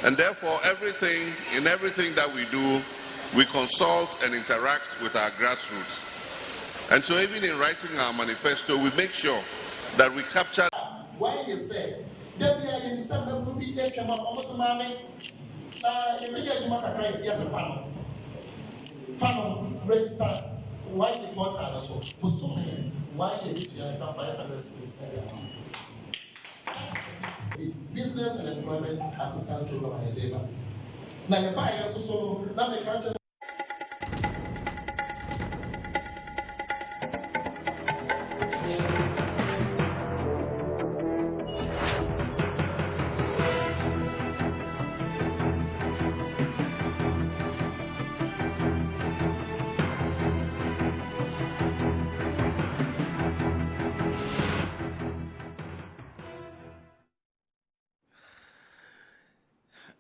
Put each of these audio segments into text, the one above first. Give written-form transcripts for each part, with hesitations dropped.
And therefore, in everything that we do, we consult and interact with our grassroots. And so even in writing our manifesto, we make sure that we capture. Why you say, Debbie, in some movie, they come up almost a mammy. You may get to yes, a funnel register. Why you thought I was so? Why you reach 500 cities? Business and employment assistance program and labor. Now you buy us so now the culture.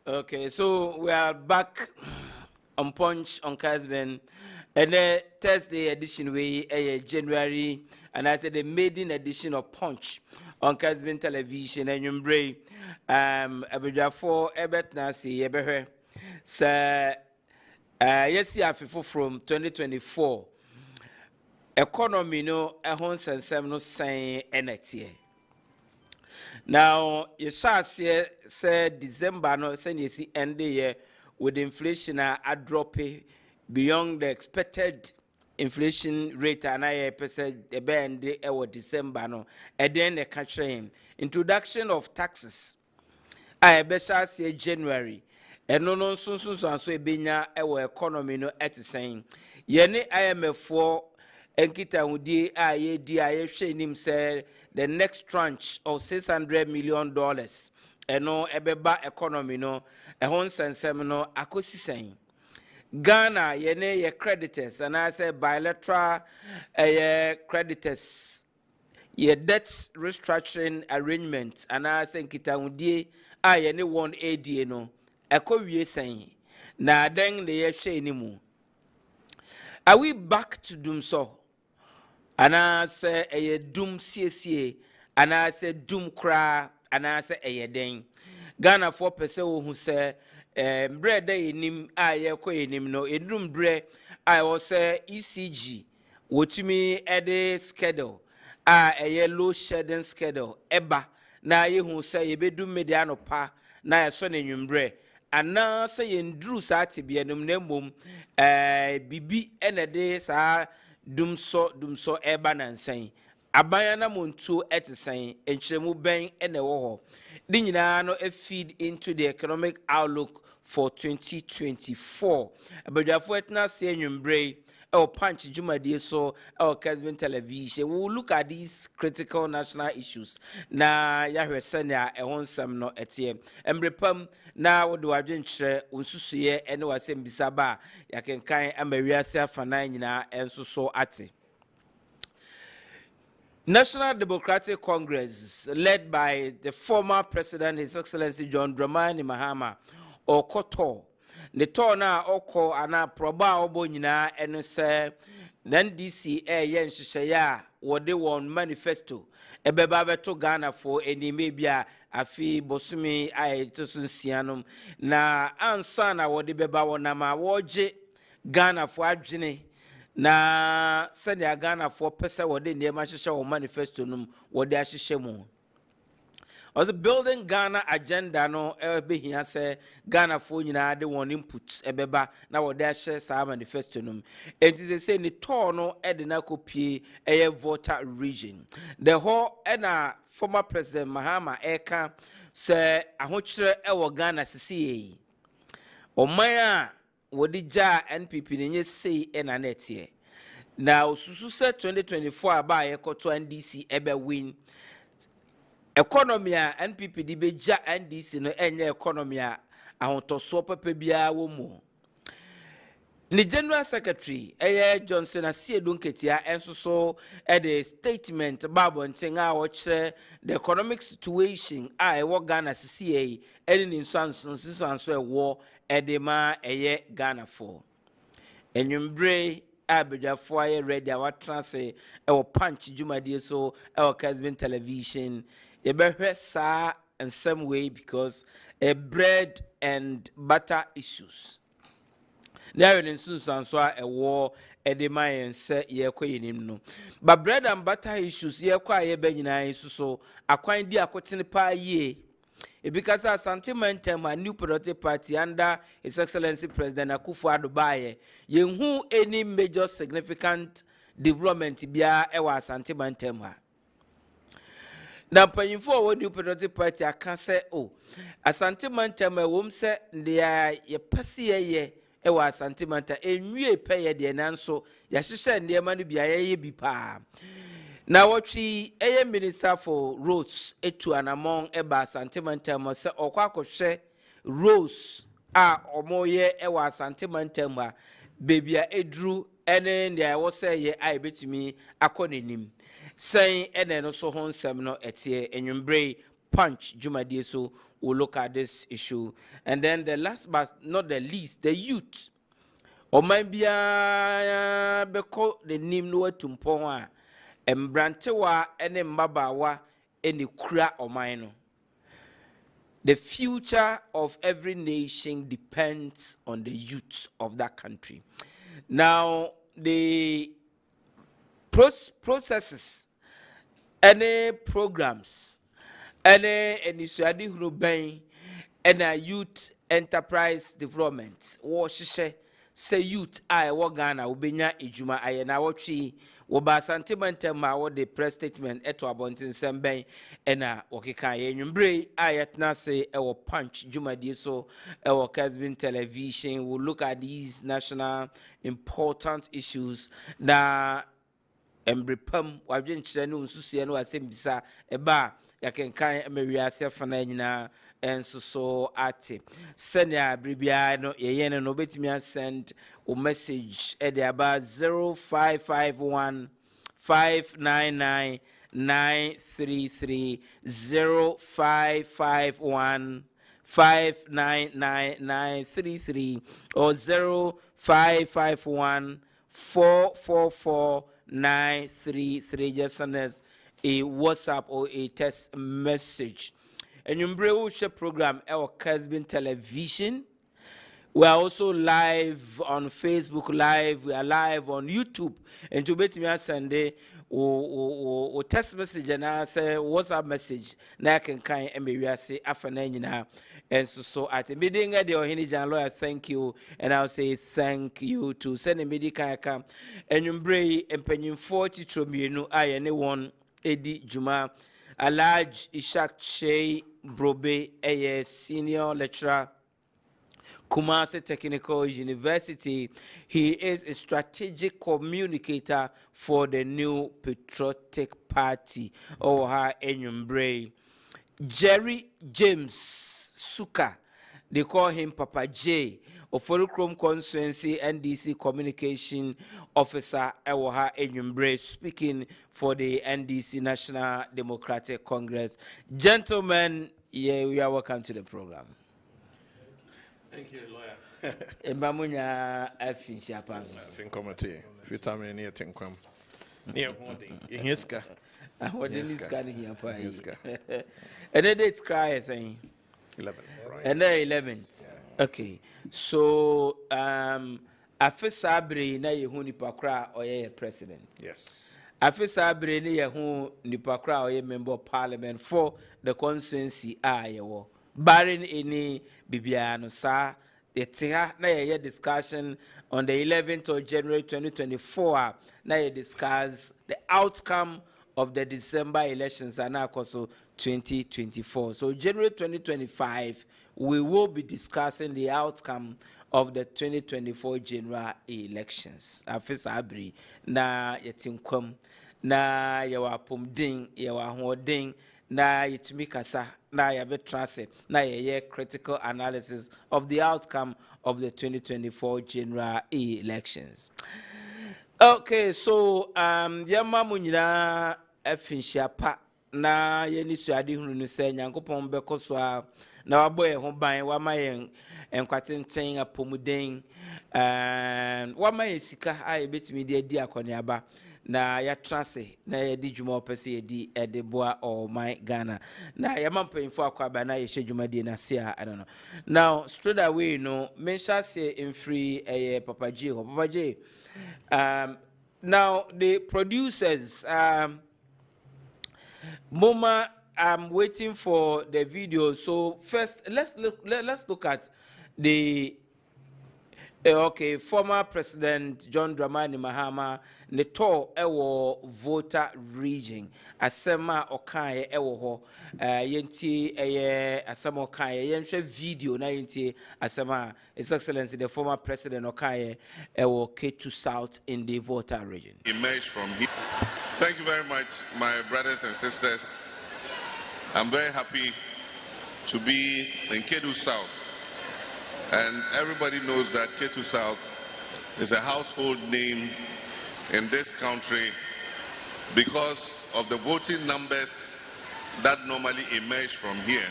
Okay, so we are back on Punch on Kessben, and the Thursday edition we January, and I said the maiden edition of Punch on Kessben television and you bring for Ebert Nasi Ebehe. So yes, yeah, from 2024 economy no a hons and seven no saying energy. Now, you shall say December no send you see end the year with inflation a drop beyond the expected inflation rate and I percent the band December no and then the country introduction of taxes. I shall say January and no so benya our economy no at saying yene IMF for Enkita Udi aye him said the next tranche of $600 million and no ebeba economy no a honsensem no akosi saying Ghana yene ye creditors and I say bilateral creditors ye debt restructuring arrangement and I say Enkita Udi aye ne one AD no ekowie saying na den the ye hwe ni mu. Are we back to doom so? And I say a doom CSA, and I say doom cry, and I say a ding. Ghana 4% who say, bread day in him, I in him no, a room bread, I was say ECG, what to me a schedule, a yellow shedding schedule, eba, na ye who say ye be do mediano pa, na a son in your bread. And now say in Drew Sati be a num bibi and a day, sir. Dum so eba na nsan abayana muntu etisen enchiremu ben ene wo ho di nyina no feed into the economic outlook for 2024 abadwafo etna se anwumbre punch jumadi so Kessben television. We will look at these critical national issues na yahwe senya ehonsam no etie embrepam na wo de wadwenkyere unsusuye ene wasem bisaba yakenkan amawiase afanan nyina enso so ate. National Democratic Congress, led by the former president, His Excellency John Dramani Mahama, or Koto, the tona oko ana proba obo nyina eno se NDC yen hyehyaya wo de won manifesto ebeba beto Ghana for eni mebia afi bosumi ayetosunsianom na ansa na wo de beba wona ma woje Ghana for adwene na send ya Ghana for pesa wo de ndema hyehyɛ wo manifesto num wo de ahyehyɛ mu. Also building Ghana agenda no behia say Ghana for nyina de one input ebeba na wo de share sa manifesto num enti say ni to no e de na kopie voter region the whole na former president Mahama eka say ahokyere wo Ghana sisi oman a wo de ja NPP ne nye sei na netie na osusu say 2024 aba yekoto NDC ebe win economy a NPP di beja NDC no enye economy a ahontoso pepe bia wo mu. Ni General Secretary Johnson Asiedu Nketia enso so the statement babo ntenga wo kire the economic situation a wo Ghana CCA eni nsanso ewo edema Ghana for enwumbre abejafo aye ready awatranse ewo punch jumadi so Kessben television. You better say in some way because bread and butter issues. Now in Susan a war edema and set ye no. But bread and butter issues ye kwa ye benina so akwan di akotene pa ye. Because our sentimentum a new productive party under His Excellency President Akufo-Addo baye who any major significant development bia ewa sentimentum ha. Now, panyinfo wo new productive party aka say oh sentimentum e wom se dia ye pese ye ewa sentimentum enwie peye de nanso ya hyehyɛ ndema no bia ye bi pa. Now what she minister for roads etu anamong eba sentimentum se okwa roads a omoye ewa sentimentum ha baby a edru ene ndia wo say ye ai betimi akonenim saying ene no so honsem no etie enwumbre punch jumadie so we'll look at this issue. And then the last but not the least, the youth omanbia beko the nim no tumpon embrantewa ene mbabawa ene kura oman. The future of every nation depends on the youth of that country. Now, the processes, any programs, any initiative ruben, any youth enterprise development, say youth I Ghana ubenya ijuma ayena wachi woba sentimental ma wo the press statement eto abontin semben ena okeka yenwumbre ayetna say ewo punch jumadie so ewo Kessben television. We'll look at these national important issues na embrepam wadwen kyerɛ no nsusuɛ no asɛmbisa eba yakenkan emewiase fana nyina enso so ate senia bribia no yeyene no betimi send a message at about 0551 599 933 0551 599 933 or 0551 444 933. Just send us a WhatsApp or a text message. And you share program our Kessben television. We are also live on Facebook Live. We are live on YouTube. And to bet me Sunday o text message and I say WhatsApp message. Na can we say after and so at the meeting at the Ohene Gyan lawyer, thank you, and I'll say thank you to send a medical come and you bring and penny 40 tromino. I anyone Eddie Juma, a large Ishak Shea Brobe, a senior lecturer, Kumasi Technical University. He is a strategic communicator for the new Patriotic Party. Oh, ha Enyumbre. Jerry James Suka, they call him Papa J, of Chrome Constituency NDC Communication Officer Ewoha Enyumbre, speaking for the NDC National Democratic Congress. Gentlemen, yeah, we are welcome to the program. Thank you, lawyer. Embamunya Afinsha Pans. Fin committee. Vitamin near Tinkwam. Near holding. In Hiska. What is this kind of here? And then it's cry saying 11. Right. And then 11th. Yeah. Okay. So Afesabre na yehu nipakra oye president. Yes. Afesabre na yehu nipakra oye member of parliament for the constituency ayewo. Barring any bibiano sa etia na ye discussion on the 11th of January 2024 na ye discuss the outcome of the December elections and also 2024. So January 2025, we will be discussing the outcome of the 2024 general elections. Afisa abri na yetinkom na yawa pomding yawa hoding na yitumi kasa na yabe trase na ye critical analysis of the outcome of the 2024 general elections. Okay, so yama munyina afinhia pa na yeni suade hunu no se Nyankopon bekoso a na waboye ho ban wa mayen enkwatenten apomuden wa mayen sika a ebetimi de adi akoniaba na ya trase na ya di dwuma opese ya di edeboa or my Ghana na ya mampanyimfo akwaba na ya hye dwumadi na se I don't know. Now straight away no mensha say in free Papa J Papa J now the producers Moma, I'm waiting for the video. So first, let's look at the okay, former President John Dramani Mahama neto ewo voter region asema okaye ewo ho yenti asema okaye yenhwe video na yenti asema His Excellency the former President okaye ewo K2 South in the voter region. Emerge from here. Thank you very much, my brothers and sisters. I'm very happy to be in K2 South. And everybody knows that K2 South is a household name in this country because of the voting numbers that normally emerge from here.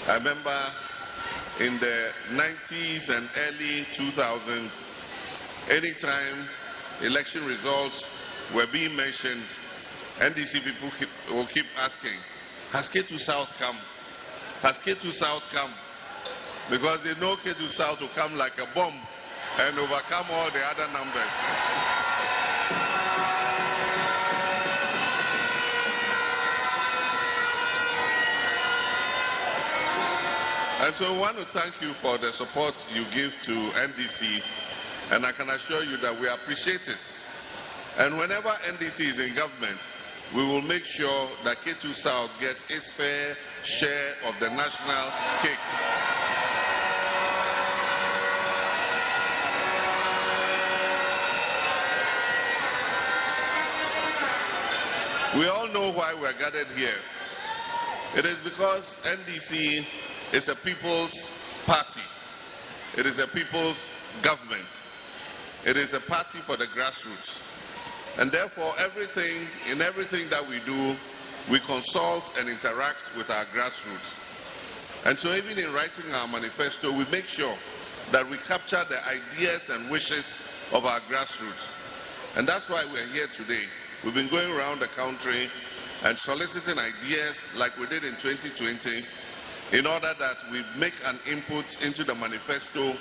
I remember in the 90s and early 2000s, anytime election results were being mentioned, NDC people will keep asking, has K2 South come? Has K2 South come? Because they know K2 South will come like a bomb and overcome all the other numbers. And so I want to thank you for the support you give to NDC, and I can assure you that we appreciate it. And whenever NDC is in government, we will make sure that K2 South gets its fair share of the national cake. We all know why we're gathered here. It is because NDC is a people's party. It is a people's government. It is a party for the grassroots. And therefore, in everything that we do, we consult and interact with our grassroots. And so even in writing our manifesto, we make sure that we capture the ideas and wishes of our grassroots. And that's why we're here today. We've been going around the country and soliciting ideas like we did in 2020 in order that we make an input into the manifesto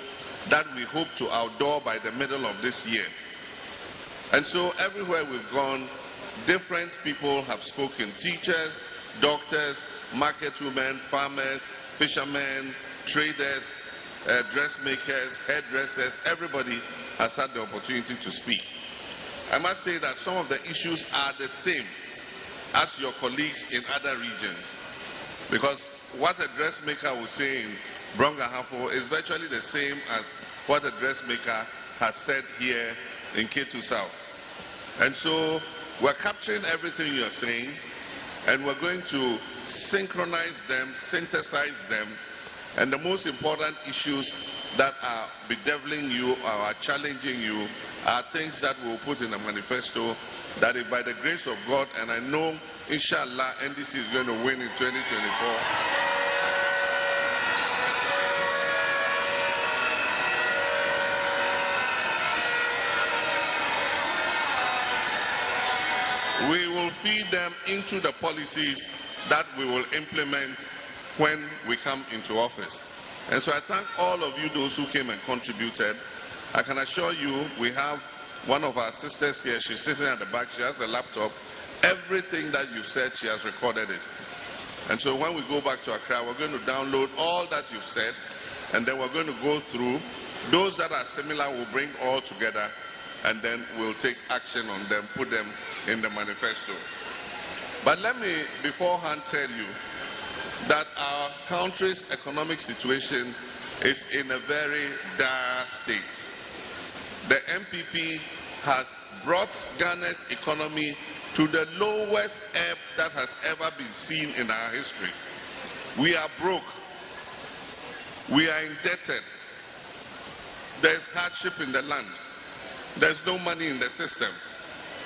that we hope to outdoor by the middle of this year. And so everywhere we've gone, different people have spoken. Teachers, doctors, market women, farmers, fishermen, traders, dressmakers, hairdressers, everybody has had the opportunity to speak. I must say that some of the issues are the same as your colleagues in other regions. Because what a dressmaker will say in Brongahafo is virtually the same as what a dressmaker has said here in K2 South. And so we're capturing everything you're saying, and we're going to synchronize them, synthesize them, and the most important issues that are bedeviling you or are challenging you are things that we'll put in a manifesto that if by the grace of God, and I know, inshallah, NDC is going to win in 2024. We will feed them into the policies that we will implement when we come into office. And so I thank all of you, those who came and contributed. I can assure you, we have one of our sisters here. She's sitting at the back. She has a laptop. Everything that you've said, she has recorded it. And so when we go back to Accra, we're going to download all that you've said, and then we're going to go through. Those that are similar, we'll bring all together, and then we'll take action on them, put them in the manifesto. But let me beforehand tell you that our country's economic situation is in a very dire state. The MPP has brought Ghana's economy to the lowest ebb that has ever been seen in our history. We are broke. We are indebted. There's hardship in the land. There's no money in the system.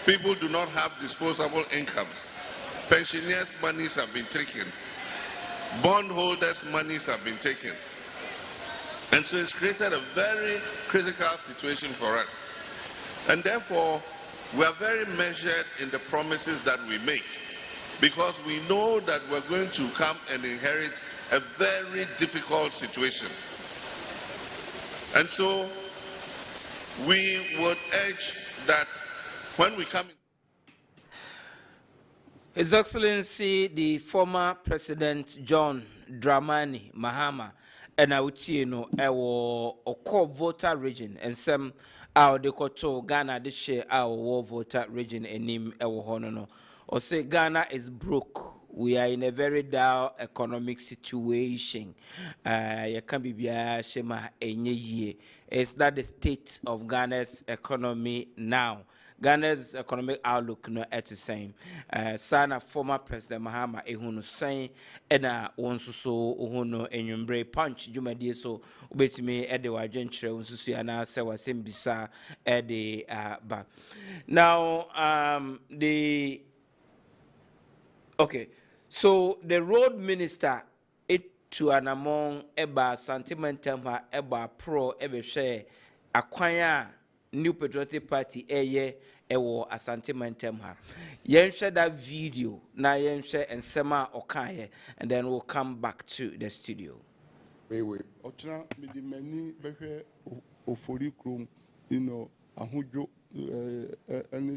People do not have disposable incomes. Pensioners' monies have been taken. Bondholders' monies have been taken. And so it's created a very critical situation for us. And therefore, we are very measured in the promises that we make, because we know that we're going to come and inherit a very difficult situation. And so, we would urge that when we come in, His Excellency, the former President John Dramani Mahama, and I would see no, core voter region, and some our decoto Ghana this share our war voter region and name honono. Or say Ghana is broke. We are in a very down economic situation. You can be shema enye ye. Is that the state of Ghana's economy now? Ghana's economic outlook no at the same. Sana former President Mahama ehunu saying ena wonsuso uhuno enyumbre punch jumadi so ubetimi ede wajenchre wonsuso yana se wasembisa ede ba. Now so the road minister to an among eba sentimental eba pro ebe share akwanya New Patriotic Party ewo asante mantem ha. Yen share that video na yen share and sema okaye, and then we'll come back to the studio. Wait. Ochina midi many behwe ofori krom, ahujo any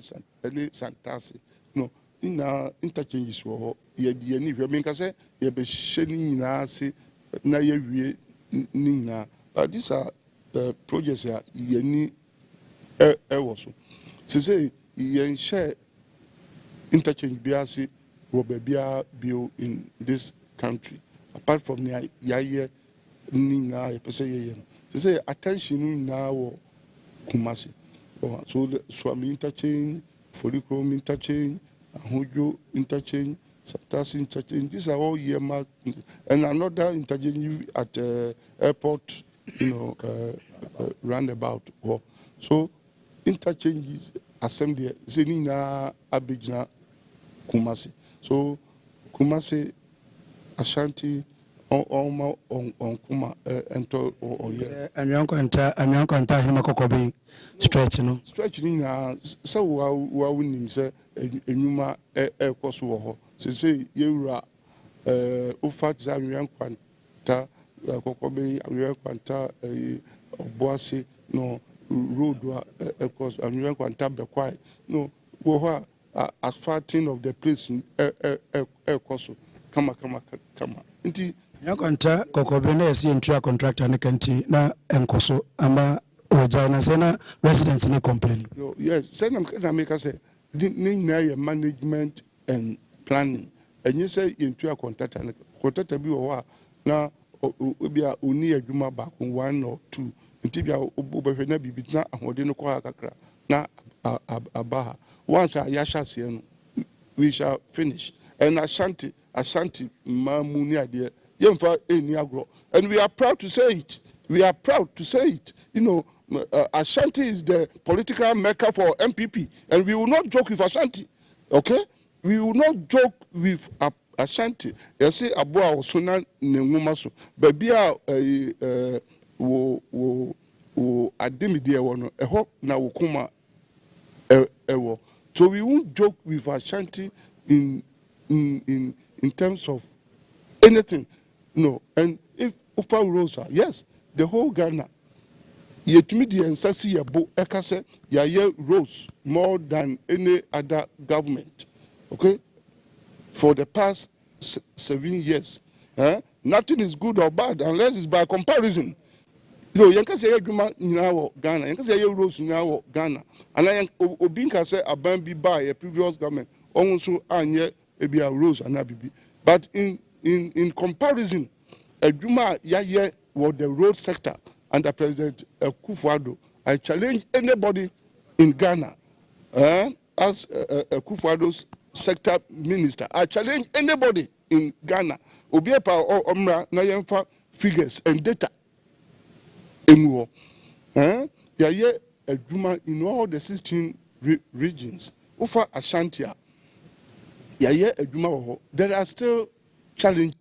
santasi. No, ina interchanges wo ye die ni hwe menka se ye be sheni na ase na ye wie ni na. These are projects ya ye ni so say yen share interchange biasi will be built in this country apart from the yaye nina pese say attention now Kumasi so Swami interchange Folicrom interchange Ahujo interchange Satasi interchange, these are all year and another interchange at airport roundabout so interchanges assembly Zenina Abidjan Kumasi. So Kumasi Ashanti on Kuma ento or and your contact him a cocobe stretch no stretching so winning say enuma air course wo say yewura ufat zamian kwanta kokobe awian kwanta oboase no road across and kwanta be quiet no wo asphalting of the place course kama nti nyakonta kokobe na yesi entry contractor ne kanti na enkoso ama ojana sena residents ne complain yes sena na make say ni na management and planning enye say entry contractor bi wo na obia oni adwuma ba 1 or 2 nti bia obehwe na bibi na ahode no kwa kakra na abaha once ayasha se no we shall finish and Ashanti mamuni ade yemfa eni agro and we are proud to say it Ashanti is the political mecca for MPP and we will not joke with Ashanti, okay, we will not joke with Ashanti. You say aboa osona ne nwuma so babia wo ademide ewo no eho na wo kuma ewo, so we won't joke with Ashanti in terms of anything, no. And if Ufa Rosa, yes, the whole Ghana yet media and sasi yabo ekase ya rose more than any other government, okay, for the past 7 years. Nothing is good or bad unless it's by comparison. Yankase yadwuma nyina wo Ghana, yankase ya rose nyina wo Ghana, and obinka say abambi by a previous government also anye ebia rose anabibi, but in comparison adwuma ya was the road sector under President Akufo-Addo. I challenge anybody in Ghana as Akufo-Addo's sector minister. I challenge anybody in Ghana obiepa or omra na yemfa figures and data emuo ya adwuma in all the 16 regions ufa Ashanti ya adwuma wo. There are still challenges.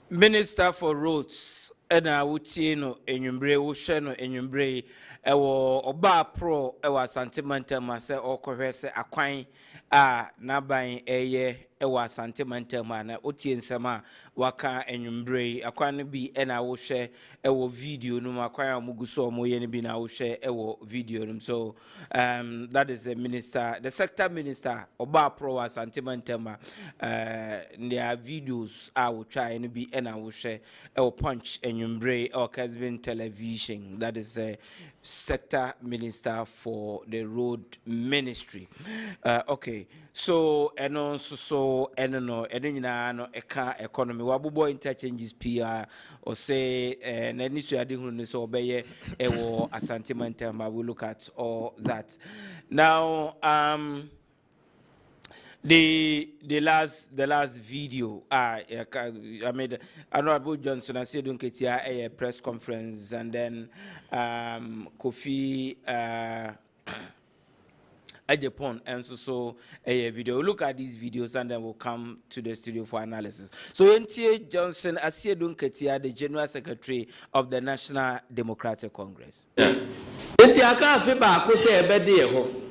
Minister for Roads ɛna wotie no enwumbre wohwɛ no enwumbre ɛwɔ ɔbaa pro ɛwɔ Asante Mantam sɛ ɔkɔhwɛ sɛ akwan a n'aban ɛyɛ ɛwɔ Asante Mantam na wotie nsɛm a waka enwumbre akwan no bi ɛna wohwɛ ɛwɔ video no mu akwan a mugu so ɔmo no bi na wohwɛ ɛwɔ video no so that is the sector minister ɔbaa pro Asante Mantam their videos a wotwa no bi ɛna wohwɛ ɛwɔ Punch enwumbre or Kessben television. That is a sector minister for the road ministry. Okay, so eno so eno no nyina no eka economy wabubo interchanges PR or say na ni so ade hunu so obeye ewo Asante Mantam. We look at all that now. The last video I made Honorable Johnson I said Dunketia a press conference and then Kofi Ajapon and so a video. Look at these videos and then we'll come to the studio for analysis. So NTA Johnson Asia Dunketia, the General Secretary of the National Democratic Congress. Ntiaka afi ba ko se ebede ho.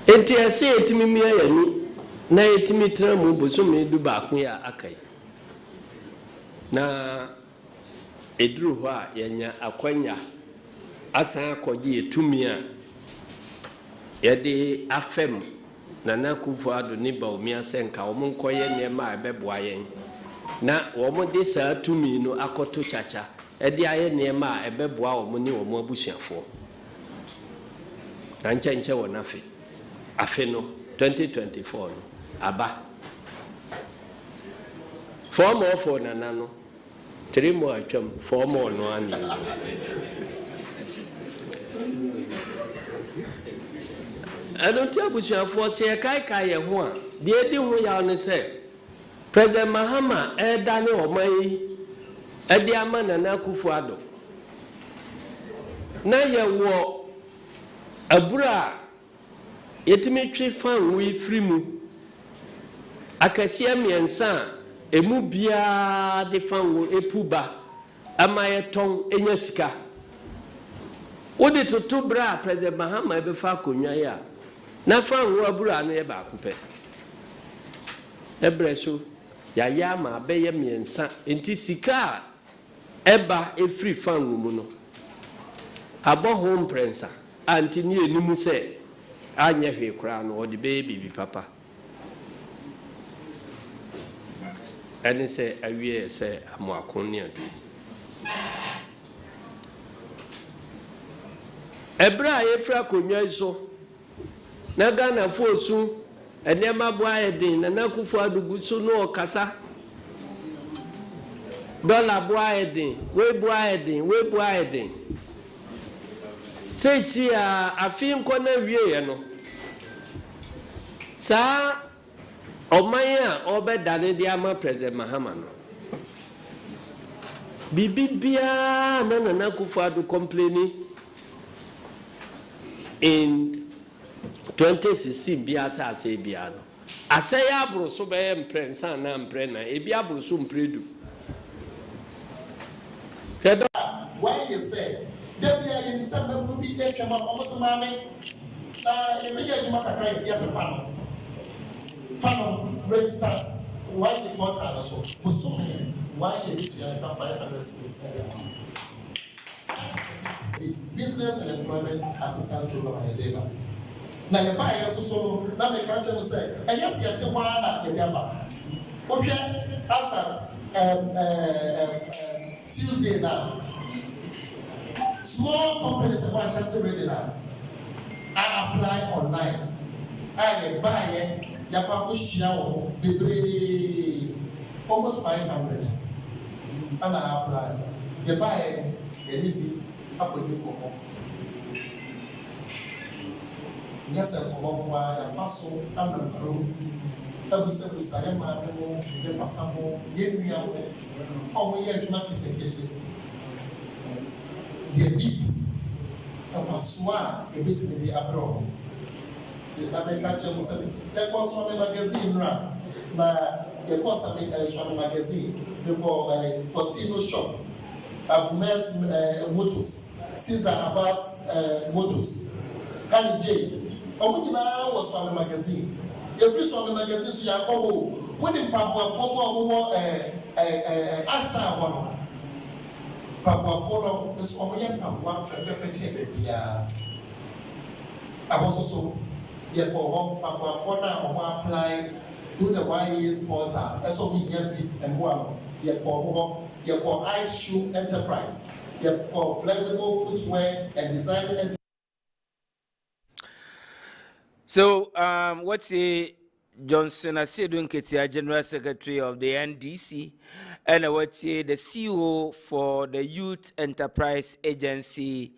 Enti ase etimi mi ayani na etimi tra mu bosomi du ba ko ya akai. Na eduru ho a yenya akwanya asan akoje etumi a yede afem na Akufo Addo ni ba omi asenka wo nkoye nema ebeboa yen na wo de saa tumi no akoto chacha ede aye nema ebeboa wo ni wo abusuafo na nche wo na afe no 2024 no aba 4 more for nana no 3 more atwam 4 more no ani I don't tell you for say kai ye ho a de di ho ya no say President Mahama dane omai de ama Nana Akufo Addo na ye wo abura yetimi twe fan we free mu akasia miensa emu bia de fan wo epuba ama ye ton enya sika wodi toto bra President Mahama e be fa konwa ya na fan wo abura no ye ba akopɛ ebre so ya ya ma be ye miensa enti sika eba e free fan wo mu no abo home prensa anti ni enimu se anya hwe kra no odi baby papa ene se awie se amoakon ne adu ebra ye fra konwa so na Ghana fosu enema boa edin na Akufo Addo gusu no okasa dollar boa edin we boa edin say si a afin ko na wie ye no sa omanya obedane dia ma President Mahama no bibibia na Akufo Addo complaining in 2016 bia sa ase bia no ase ya abro so be mprensa na mprena e bia abro so mpredu when you say there be in some will be there come almost mame e me ya juma kakra ya se fano register why the font are so musumi why you reach ya 500 business and employment assistance program in Deba. Na ye ba ye so na me kan che say e yes ye te kwa na ye ba ohwe asat Tuesday now small companies in Washington region now I apply online I ye ba ye ya kwa ko hia wo bebre almost 500 and I apply ye ba ye ni bi apodi ko yes, I go a faso as a crew. I will say, Sarema, the Pacamo, Yemia, how we are marketing it. The beep of a swan, a bit maybe abroad. See, that may catch him. There was one magazine, now, the course of a Swami magazine, before a Postino shop. Abumes Motors, Caesar Abbas Motors, Harry J. Omuna was Swami magazine. Every Swami magazine, so Yakobo, when in Papua Fogo, Asta one. Papua Fogo, Miss Omoyan Papua, baby. I was also Papua Fona or apply through the YES portal. That's what we get and one. Your ice shoe enterprise, your flexible footwear and design enterprise. So, what's the Johnson Asidun Ketia, General Secretary of the NDC, and what's the CEO for the Youth Enterprise Agency,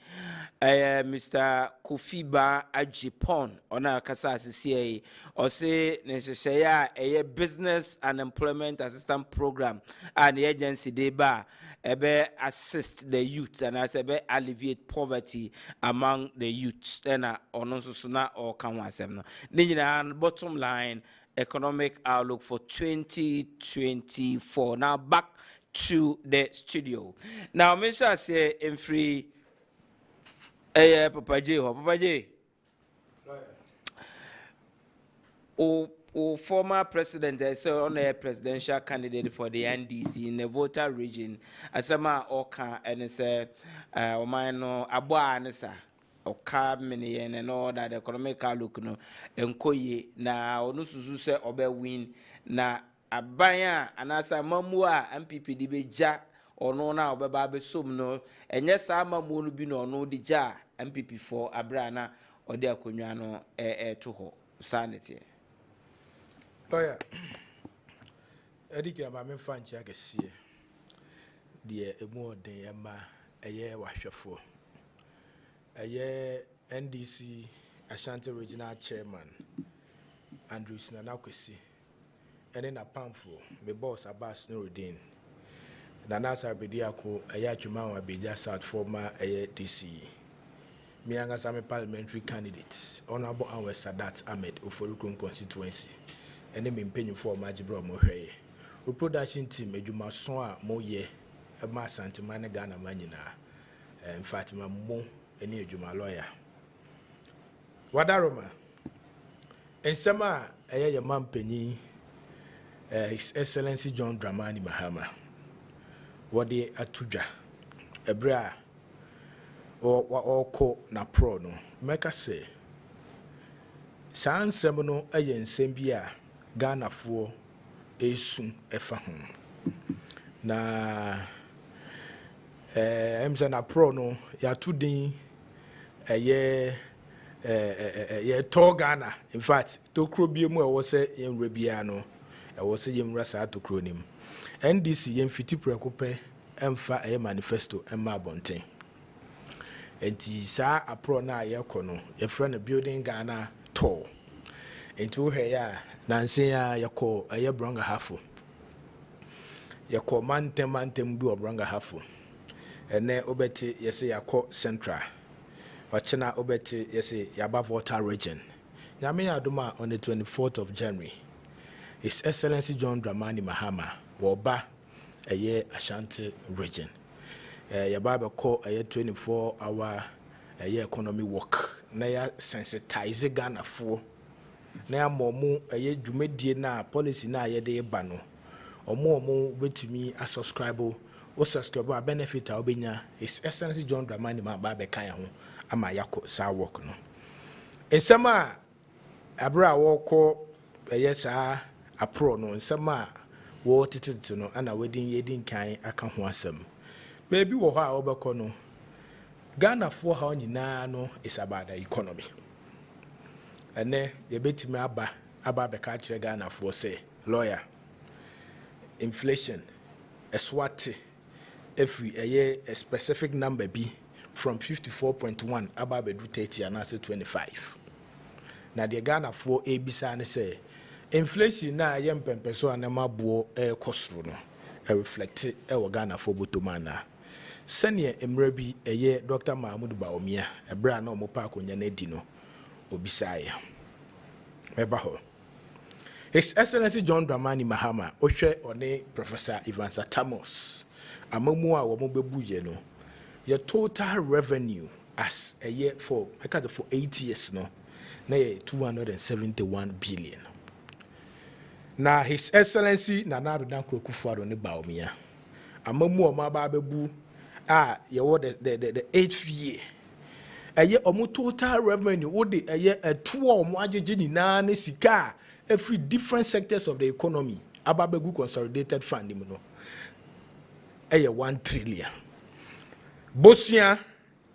Mr. Kofiba Ajipon, on our CCA, or say necessary a business and employment assistance program, and the agency deba ebe assist the youth and as ebe alleviate poverty among the youth. Then on suna or kanwasem no. Bottom line, economic outlook for 2024. Now back to the studio. Now, Mr. say in free. Papa J. Former president, so on a presidential candidate for the NDC in the voter region, Asama Oka, and say, Omano Abua Anessa, Oka Mini, and all that economic outlook, no, and Koye, na Onusu say Obe win, na Abaya, and Asa Mamua, MPP Dibeja. Or no now, Babe Sum no, and yes, I'm a moonbino no the jar, MPP for Abrana or their Cunyano to ho sanity. Lawyer Eddie, I'm fan check a see. Dear, a more than a year washer for a year NDC Ashanti Regional Chairman Andrew Snanakwesi, and then a pamphlet, the boss Abbas Nuruddin. Nanasa Bediako, a Yachuma Bedia South former DC. Mianga Same parliamentary candidates, Honorable Anwar Sadat Ahmed, Oforukun constituency, and then paying for Majibro Mohe. We production team, Ejuma Soa Moye, a mass antimana Ghana Manina, and Fatima Mo, a new Juma lawyer. Wadaroma, and Sama, a man penny, His Excellency John Dramani Mahama. What they atuja ebra or ko na pro no make say sansem no aye nsem bia Ghana fo esun efa ho na emse na pro no ya tudin ye to Ghana. In fact to kro biemu e wo se yemra bia no e wo se yemra sa to kro nim NDC yemfiti prekope emfa a manifesto emma bonten enti sa apro na yekɔ no ye friend building Ghana tall enti wo hwe ya nansen ya yekɔ aye bronga hafo yekɔ mantem bi obronga hafo ene obeti yese yakɔ central wachena obeti yese yaba voter region nyame adoma on the 24th of January His Excellency John Dramani Mahama Woba aye Ashanti region. Yababa call aye 24-hour aye economy work. Na ya sensitize Ghana for. Na ya momu aye dwumedie na policy na aye de ba no. Omo betumi a subscribe o subscribe a benefit a obenya His Excellency John Dramani Mahama be kan ho ama yakɔ sa work no. Ensama abra woko aye sa apro no nsama wo tititi no ana wedding yedin kan aka ho asem baby wo ha obekɔ no Ghana for ha nyina no is about the economy ene ye betimi aba be ka kire Ghana for say lawyer inflation eswate every a specific number be from 54.1 aba be do 30 and say 25 na the Ghana for ebisa ne say inflation na yempempeso anema bo kosro no reflect e Ghana for botomana senior emrabi eye Dr. Mahmoud Baomia ebra na omopa akonya na di no obisaye meba ho His Excellency John Dramani Mahama ohwe one Professor Ivan Satamos amamu a wɔn bɛbu yɛ no yɛ total revenue as a year for 8 years no na yɛ 271 billion. Now His Excellency Nana Addo Dankwa Akufo-Addo ne Bawumia amamu a ɔmo aba abɛbu a yɛwɔ the 8th year ɛyɛ ɔmo total revenue wode ɛyɛ ɛtoɔ a ɔmo agyegye nyinaa ne sika a every different sectors of the economy aba abɛgu consolidated fund mu no ɛyɛ 1 trillion. Bosia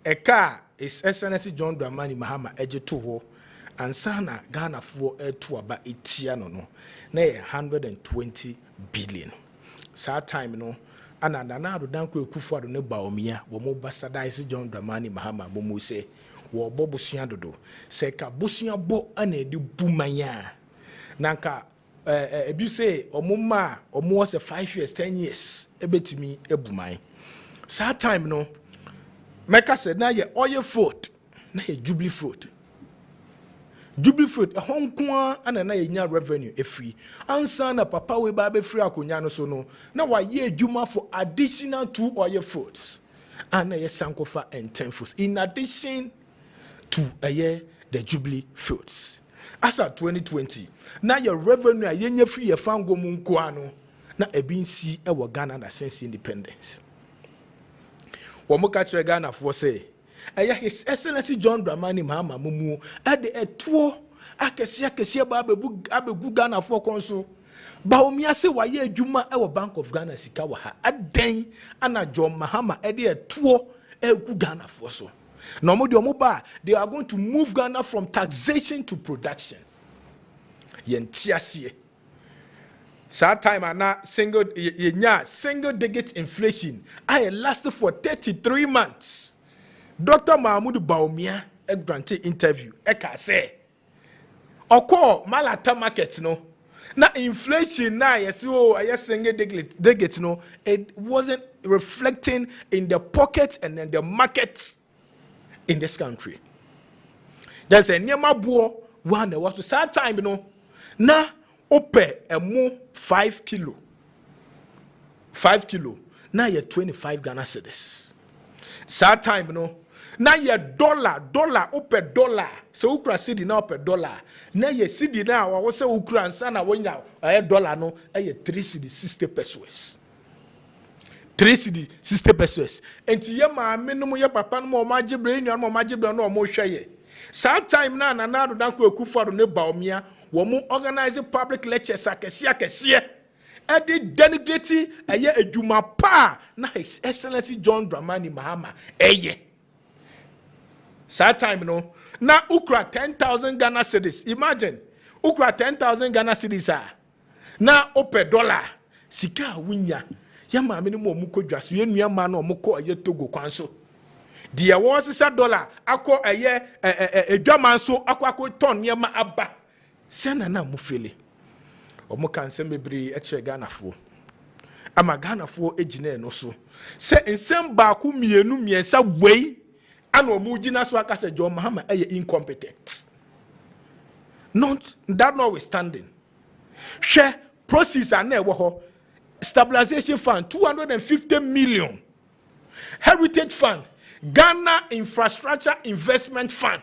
eka His Excellency John Dramani Mahama ɛgye to hɔ ansa na Ghana for ɛto aba etia no no na yɛ 120 billion. Saa time no ana Nana Addo Dankwa Akufo-Addo ne Bawumia wɔn bastardise John Dramani Mahama mo sɛ wɔbɔ bosia dodo sɛ ka bosia bɔ ana edi bumanya nanka ebi sɛ ɔmo ma ɔmo wɔ sɛ 5 years 10 years ebetimi ebuman. Saa time no meka sɛ na yɛ oil food na yɛ Jubilee food. Jubilee food a Hong Kong ana na yenya revenue efri ansa na papa we ba be free akonya no so no na wa ye adwuma for additional 2 oil foods ana ye sankofa and 10 foods in addition to the Jubilee foods. As at 2020 na your revenue a yenya free ye fango mu nko ano na ebinsi e wo Ghana na since independence. Wɔn ka kyerɛ Ghana for say His Excellency John Dramani Mahama mumu at the etuo akesi ba abegu Ghana for konso Bawumia se waye adwuma e Bank of Ghana sika wa ha aden ana John Mahama e de etuo egu Ghana for so na they are going to move Ghana from taxation to production yentiasie saa time ana single digit inflation I lasted for 33 months. Dr. Mahmoud Bawumia granted interview eka say oko malata market no na inflation na yes single digit no it wasn't reflecting in the pockets and in the markets in this country. There's a nyama buo one was to sad time no na ope emu 5 kilo na ye 25 Ghana cedis. Sad time no na ye dollar ope dollar so ukra cedi na ope dollar na ye cedi na wa se ukra ansa na wonya dollar no ye 3 cedi 60 pesos 3 cedi 60 pesos enti ye maame no ye papa no mo magibre nua no mo magibre no mo hwe ye. Sad time na Nana Addo Dankwa Akufo-Addo ne Bawumia wo mo organize public lectures akese edi denigrate edwuma pa na His Excellency John Dramani Mahama Sad time no na ukra 10,000 Ghana cedis. Imagine ukra 10,000 Ghana cedis na ope dollar sika winya ya maame ni mo kodwa so ye nua ma na mo ko Togo kwanso de wo sisa dollar akọ edwaman so akọ ton niema aba sena na mo fele omo kan se mebri e Ghana fo ama Ghana fo ejina no so se nsem ba ku miensa wei ana omo gina so aka se John Mahama incompetent. Not that notwithstanding share process na ewo ho stabilization fund 250 million, heritage fund, Ghana infrastructure investment fund,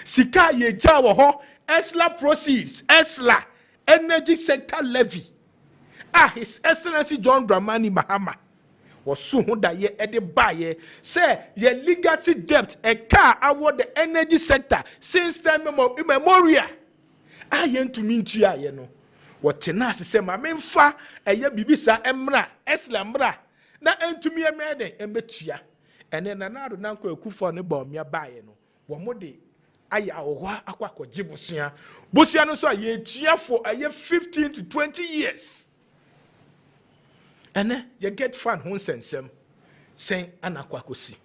sika ye ja wo ho ESLA proceeds, ESLA energy sector levy. His Excellency John Dramani Mahama was soon that ye ede buy say ye legacy debt a car award the energy sector since time immemorial. Yen to mean to ya no. What tenas say my main fa a ye bibisa emra ESLA mra na entumi emede embetua ene na Nana Addo Dankwa Akufo ne Bawumia bae no wo mode aya ohwa akwakọ jibusia busia no so ye tua for aye 15 to 20 years. Ene you get fan ho sensem sen anakwakosi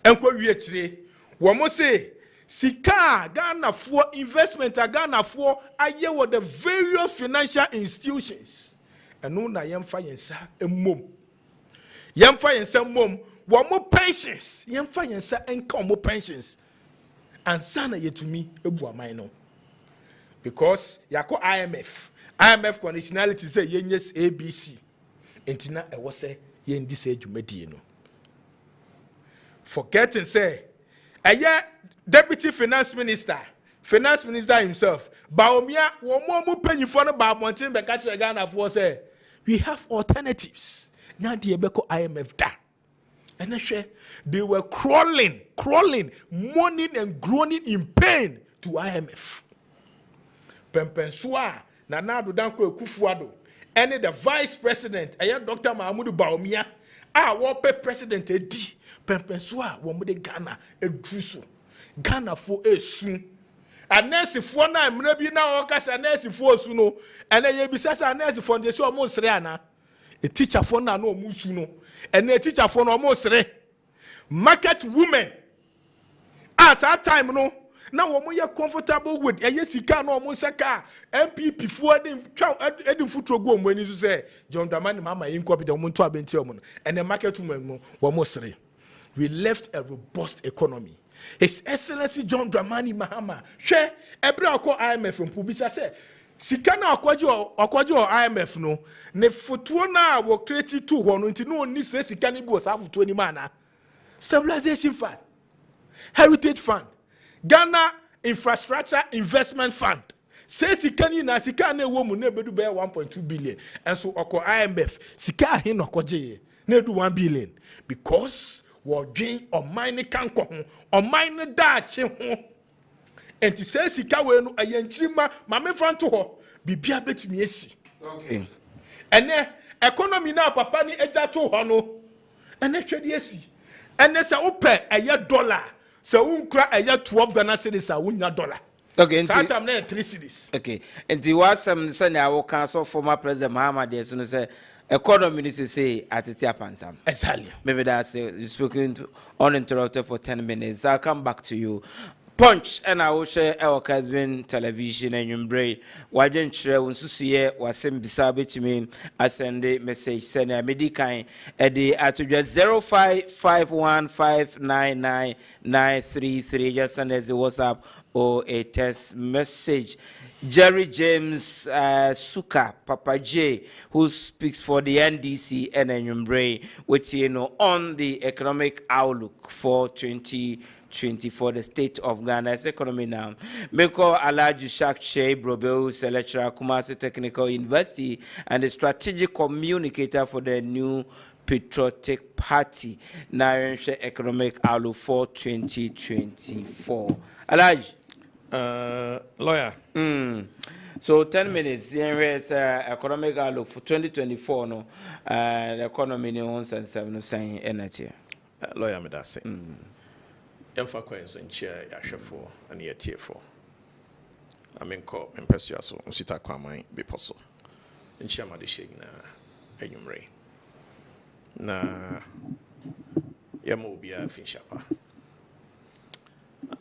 enko wie kire wo mo say sika Ghana for investment Ghana for aye wo the various financial institutions eno na yemfa yensa emom wo mo pensions yemfa yensa enka mo pensions and sana yetumi ebu aman no because yako IMF conditionality say yenyes ABC entina e wo se yɛndi sɛ dwumadie no forgetting say deputy finance minister himself Baomia wɔn mu panyinfoɔ no ba abɔnten bɛka kyerɛ Ghanafoɔ sɛ we have alternatives na deɛ bɛkɔ IMF da ɛna hwɛ they were crawling moaning and groaning in pain to IMF pɛmpɛnso a Nana Addo Dankwa Akufo-Addo ɛne the vice president Dr. Mahmoud Baomia a wɔpɛ president edi pɛmpɛnso a wɔn de Ghana eduru so Ghanafoɔ esu anɛsifoɔ na mmerɛ bi na ɔkasa anɛsifoɔ su no ɛnɛ yɛbisa sɛ anɛsifoɔ nde sɛ ɔmo sere ana teacherfoɔ na ɔmo su no ɛnɛ teacherfoɔ na ɔmo sere market women as that time no na wɔn yɛ comfortable with ɛyɛ sika na ɔmo saka MPP foɔ ɛdi mfuturo gu ɔmo ani so sɛ John Dramani Mahama yɛn nkɔ bi dɛ ɔmo nto abɛnti ɔmo no ɛnɛ market women no wɔn sere we left a robust economy. His Excellency John Dramani Mahama hwɛ ɛbrɛ akɔ IMF mpo bisa sɛ sika na akɔgye IMF no ne fotuo na wɔ create to hɔ no nti no oni sɛ sika ne bi wɔ saa fotuo ni ma na stabilization fund heritage fund Ghana infrastructure investment fund sɛ sika ni na sika na ɛwɔ mu na ebedu bɛyɛ 1.2 billion ɛnso ɔkɔ IMF sika ahe na ɔkɔgye na edu 1 billion because wɔdwen ɔman ne kankɔ ho ɔman ne daakye ho enti sɛ sika wei no ɛyɛ nkyirima mamefa nto hɔ biribia bɛtumi asi ɛnɛ economy na papa ne agya to hɔ no ɛnɛ twɛde asi ɛnɛ sɛ wopɛ ɛyɛ dollar sɛ wonkura ɛyɛ 12 Ghana cedis a wonya dollar okay saa tam na 3 cedis okay enti wasɛm sɛ nea woka so former president Mahama deɛ so no sɛ economy is say at the Tiapansam. Exactly. Maybe that's you spoken to uninterrupted for 10 minutes. I'll come back to you. Punch and I will share our Kessben television and Yumbre. Why didn't you unsusie was sent beside to me? I send a message send a medicain at the at just 0551599933. Just send as a WhatsApp or a text message. Jerry James Suka Papa J, who speaks for the NDC and Enyumbre, which on the economic outlook for 2024, the state of Ghana's economy now. Meko Alhaji Shakche Brobel, lecturer Kumasi Technical University, and the strategic communicator for the new Patriotic Party. Now, economic outlook for 2024. Alhaji. Lawyer. So 10 minutes. Here is economic outlook for 2024. No, the economy ni 1.7 saying energy. Lawyer, me that say. Emfa kwenso nchia ya shefo ani yetiefo. Amenko empesua so nsita kwa man beposo. Nchia madeshe na enyumre. Na yamo bia finshapa.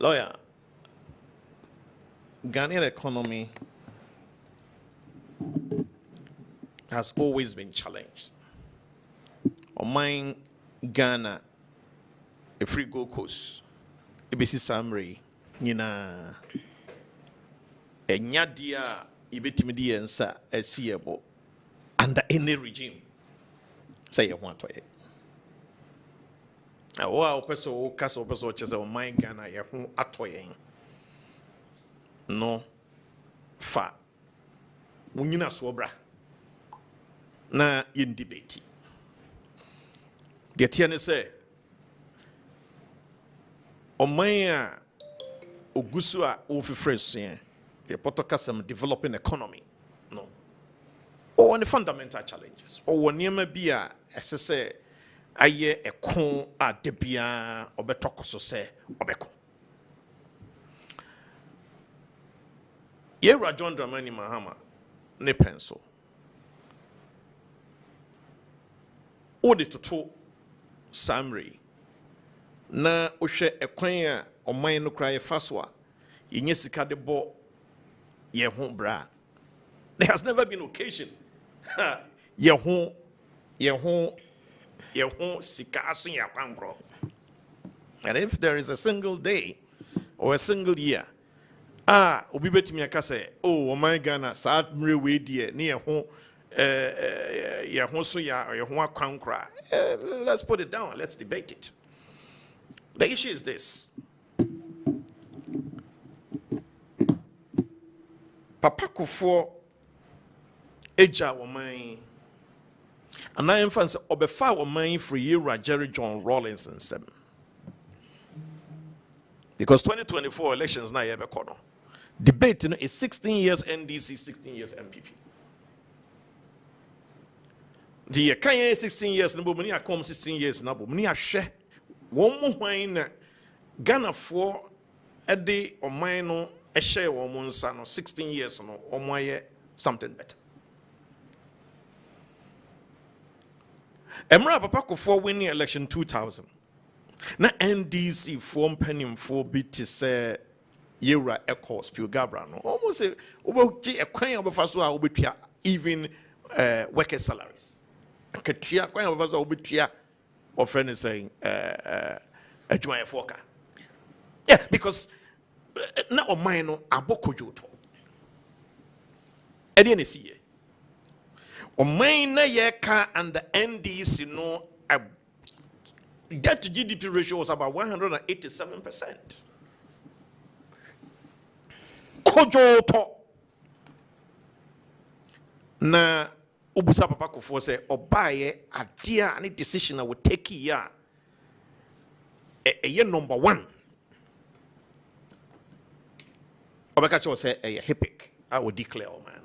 Lawyer. Ghanaian economy has always been challenged. Oman Ghana, a free Gold Coast, ebesi Samre, nina, enyadia ibetimidia ensa esiebo under any regime. Say you want to it. Wow, person castle person chese Oman Ghana ye hu atoyen. No fa unyina swobra na yin debate de tiane se omanya ogusu a ofifresie ye potokasam developing economy no or the fundamental challenges or niema bia esese aye ekon a debia obetokoso se obeko Yera John Dramani Mahama ne pencil. Ode toto Samre na ohwe ekwan a oman no kra ye faswa yenye sika de bo ye ho bra. There has never been occasion ye ho sika aso ya kwangro. And if there is a single day or a single year obi betimi aka say oh my Ghana sad mre we die na ye ho let's put it down. Let's debate it. The issue is this. Papa Kufuor Eja Woman and I am fancy Obefa Woman for year Jerry John Rawlings and 7. Because 2024 elections now have a corner. Debate is 16 years NDC, 16 years MPP. The Kanye 16 years, no money come 16 years now, but money a share. One more wine Ghana for a day or mine a share 1 son 16 years no or more something better. Emra Papa Kufuor winning election 2000. Na NDC form penny for BT say Yera Echo Spill Gabrano. Almost say a coin of a even worker salaries. Katia coin of us obitia or friend is saying a joint foka. Yeah, because now mine aboko joto. Edian is here. O mine yeka and the NDC no debt to GDP ratio was about 187%. Kojo to. Na ubusa Papa Kufuor say obaye adia any decision I would take here. A year number 1. Obakacho say a HIPIC. I would declare, man.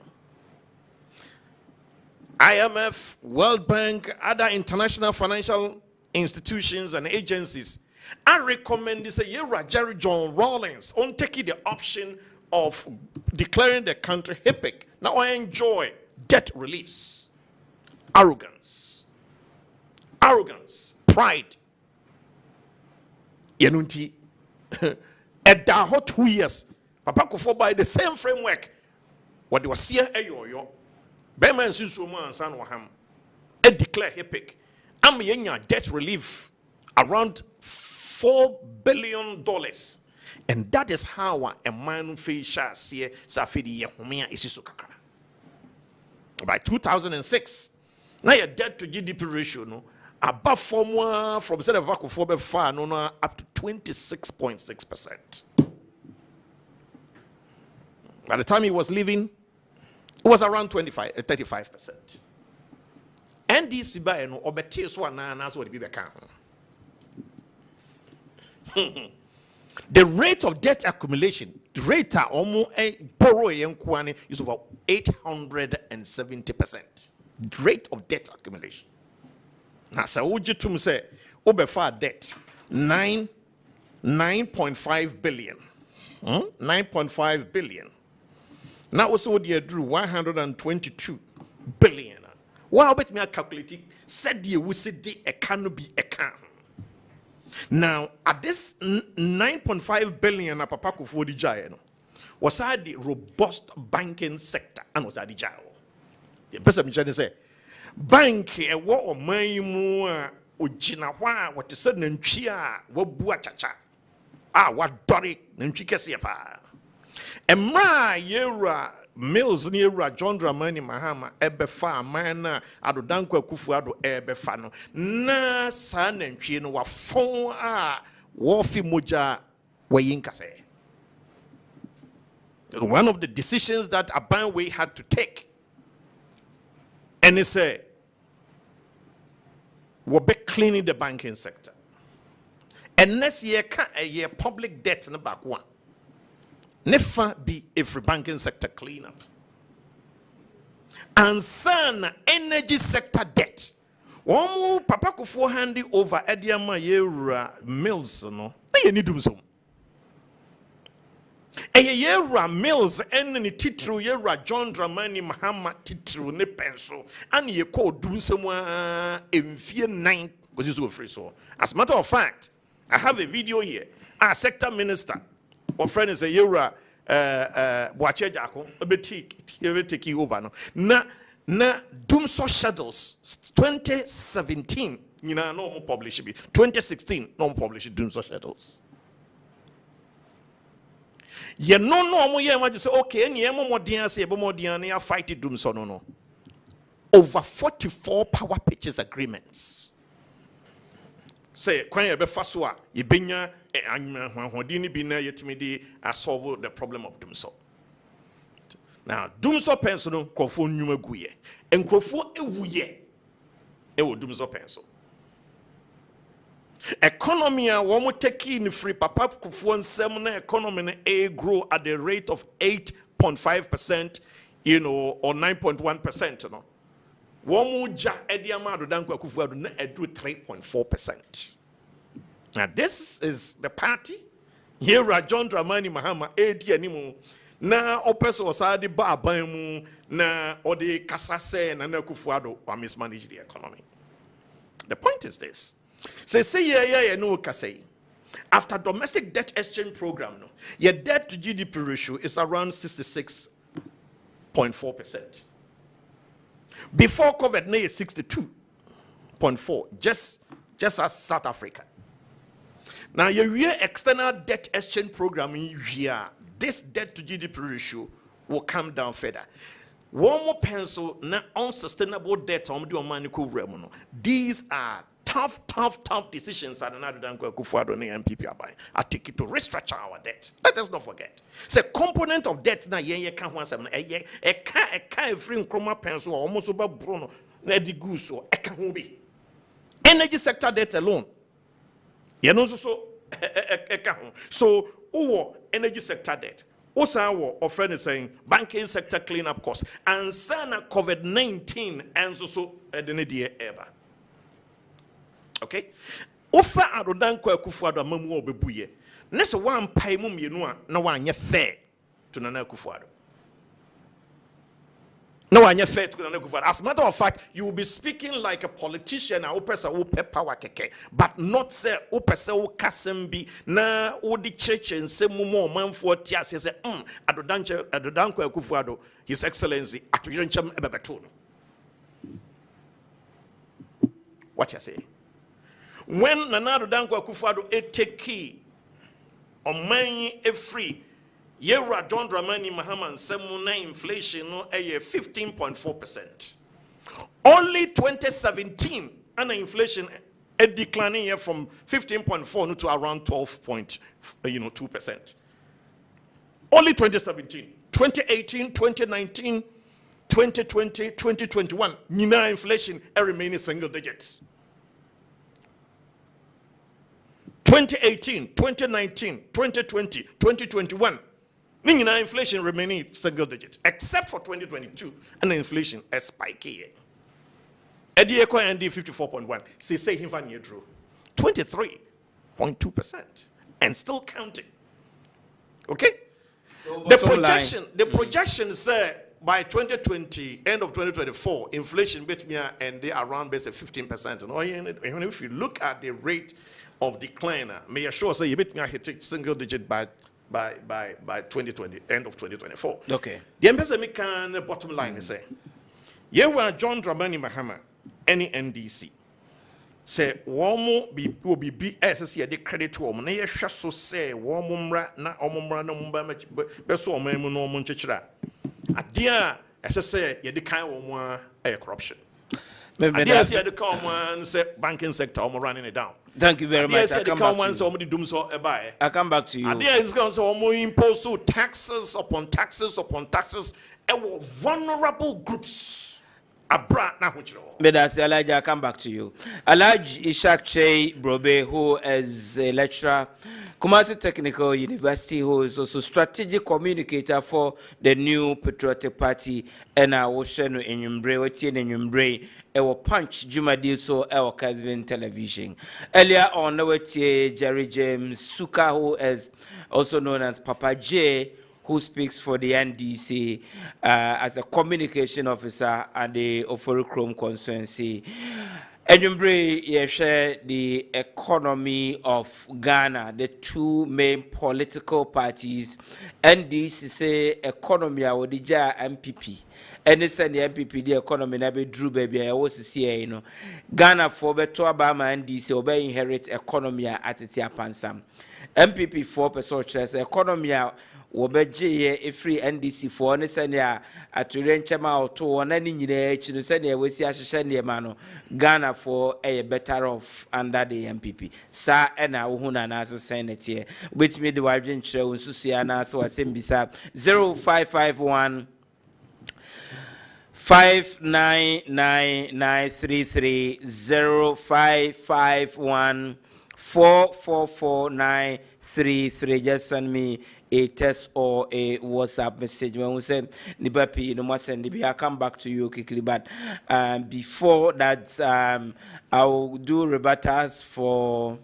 IMF, World Bank, other international financial institutions and agencies, I recommend this year Jerry John Rawlings on taking the option of declaring the country HIPIC. Now I enjoy debt reliefs, arrogance, pride. Yenunti, at the hot 2 years, Papa Kufuor by the same framework, what they was here, ayo, Beman Susuma and San Waham, declare HIPIC. I'm getting debt relief around $4 billion. And that is how a man shall see Safidi Yahumia Isisukakra. By 2006, now your debt to GDP ratio no above from set of Vakufobe far no up to 26.6%. By the time he was leaving, it was around 35%. NDC by no obeti so na so the can. The rate of debt accumulation, the rate of borrowing is over 870%. The rate of debt accumulation. Now, so would you to say, over debt 9.5 billion. 9.5 billion. Now, also, they drew 122 billion. Wow, bet me a calculating said you will say a can be a can. Now, at this 9.5 billion na Papa Kufuor di jaye was the robust banking sector and was the jaye. The person me say bank e wo oman mu a ogina hwa what is said nantwi a wo bua chacha a wa dori nantwi kese pa. Emra yera Mills near John Dramani Mahama Ebefa Mana Adodanko Kufuado Ebefano Na San and Chino wa phone Warfi Muja Wayinkase. One of the decisions that Abanwe had to take, and he said, we'll be cleaning the banking sector. And next year, a year public debt in the back one. Never be every banking sector clean up. And son energy sector debt. One more Papa Kufuor handy over Ediama Yera Mills no. They need them so. Yera Mills and any titru Yera John Dramani Mahama titru ne pencil and ye call doom someone in fear 9 because you so free so. As a matter of fact, I have a video here. Our sector minister. Our friend is a Yura Boache Jako, take you over. Na Doomso Shadows 2017, you know, no more publish it. 2016, no more publish Doomso Shadows. You no more, you say, okay, and you more dear say, more dear, fight it Doomso no. over 44 power purchase agreements. Say, when you be faswa, you benya hodini bina yetimidi solve the problem of Dumso. Now, Dumso pencil crofo nyuma guye, and crofo ewuye, ewo Dumso pencil. Economy a womo take in free papa crofo semina economy a grow at the rate of 8.5%, you know, or 9.1%, you know. Womuja Ediama Dankwa Kufuado na edu 3.4%. Now this is the party. Here are John Dramani Mahama edi animu na opeso osadi ba banmu na odi kasase na Kufuado or mismanage the economy. The point is this. Say no kasei. After domestic debt exchange program, no, your debt to GDP ratio is around 66.4%. Before COVID, now is 62.4, just as South Africa. Now, your external debt exchange program in here, this debt to GDP ratio will come down further. One more pencil, na unsustainable debt. These are tough decisions that another Kufuado and MPP are buying. I take it to restructure our debt. Let us not forget. It's a component of debt na ye can't want some a free chroma pencil almost over Bruno Nedi Guso be energy sector debt alone. You know so energy sector debt. Also, our friend is saying banking sector cleanup costs and sana COVID-19 and so ever. Okay? Ofa arodanko Akufuado amamu obebuye. Nese one pay mum yenua na wanye fair to Nana Akufuado. No one fair to Nana Akufuado. As a matter of fact, you will be speaking like a politician na opesa upe power keke, but not say opesa u kasembi na odi church and se mumo manfo tiase say arodanko Akufuado, His Excellency atuyencham ebebetuno. What you say? When Nana Dankwa Kufuado take key on money free, Yera John Dramani Mahama and Semuna inflation no 15.4%. Only 2017 and inflation a declining here from 15.4 to around 12.2%. Only 2017, 2018, 2019, 2020, 2021, Nina inflation remaining single digits. 2018, 2019, 2020, 2021, inflation remaining single digit, except for 2022, and the inflation is spiky. Eddie Eko ND 54.1, say him van year drew 23.2%, and still counting. Okay? So the projection say by 2020, end of 2024, inflation between and they are around basically 15%. And if you look at the rate of decline, may assure say you bet me hit single digit by 2020, end of 2024. Okay. The embassy can bottom line is say, you were John Dramani Mahama, any NDC. Say will be SSC the credit to woman. Nay, so say warmumra na omumra no mumba beso memu no munchichra. Adia SSC ye the kind of corruption. Adia say the come one say banking sector running it down. Thank you very much. I come back to you. Idea is going to impose taxes upon taxes upon taxes. Vulnerable groups. Medasi Elijah, I come back to you. Elijah Ishak Che Brobe, who is a lecturer, Kumasi Technical University, who is also strategic communicator for the new Patriotic Party, and I was sharing in Yumbre, Ewo Punch Jumadi so Ewo Kessben Television. Earlier on, we Jerry James Suka, who is also known as Papa J, who speaks for the NDC as a communication officer at the Oforikrom constituency. Edinburgh, you share the economy of Ghana, the two main political parties. NDC say economy of the MPP. And they send the MPP the economy na be drew baby. I was see you know Ghana for beto Obama NDC obey inherit economy at its pansam. MPP 4% chess economy wobegye free NDC for ne sene a aturenchema auto wona ni nyina echi no sene wesi ahyehye ne ma no Ghana for a better off under the MPP sa na wo hu na na senate here which me the wadwen kire unsusu na so asembisa 0551 599933 0551 444933. Just send me a text or a WhatsApp message. When we say Nibapi, no more send I'll come back to you quickly. But before that, I will do rebuttals for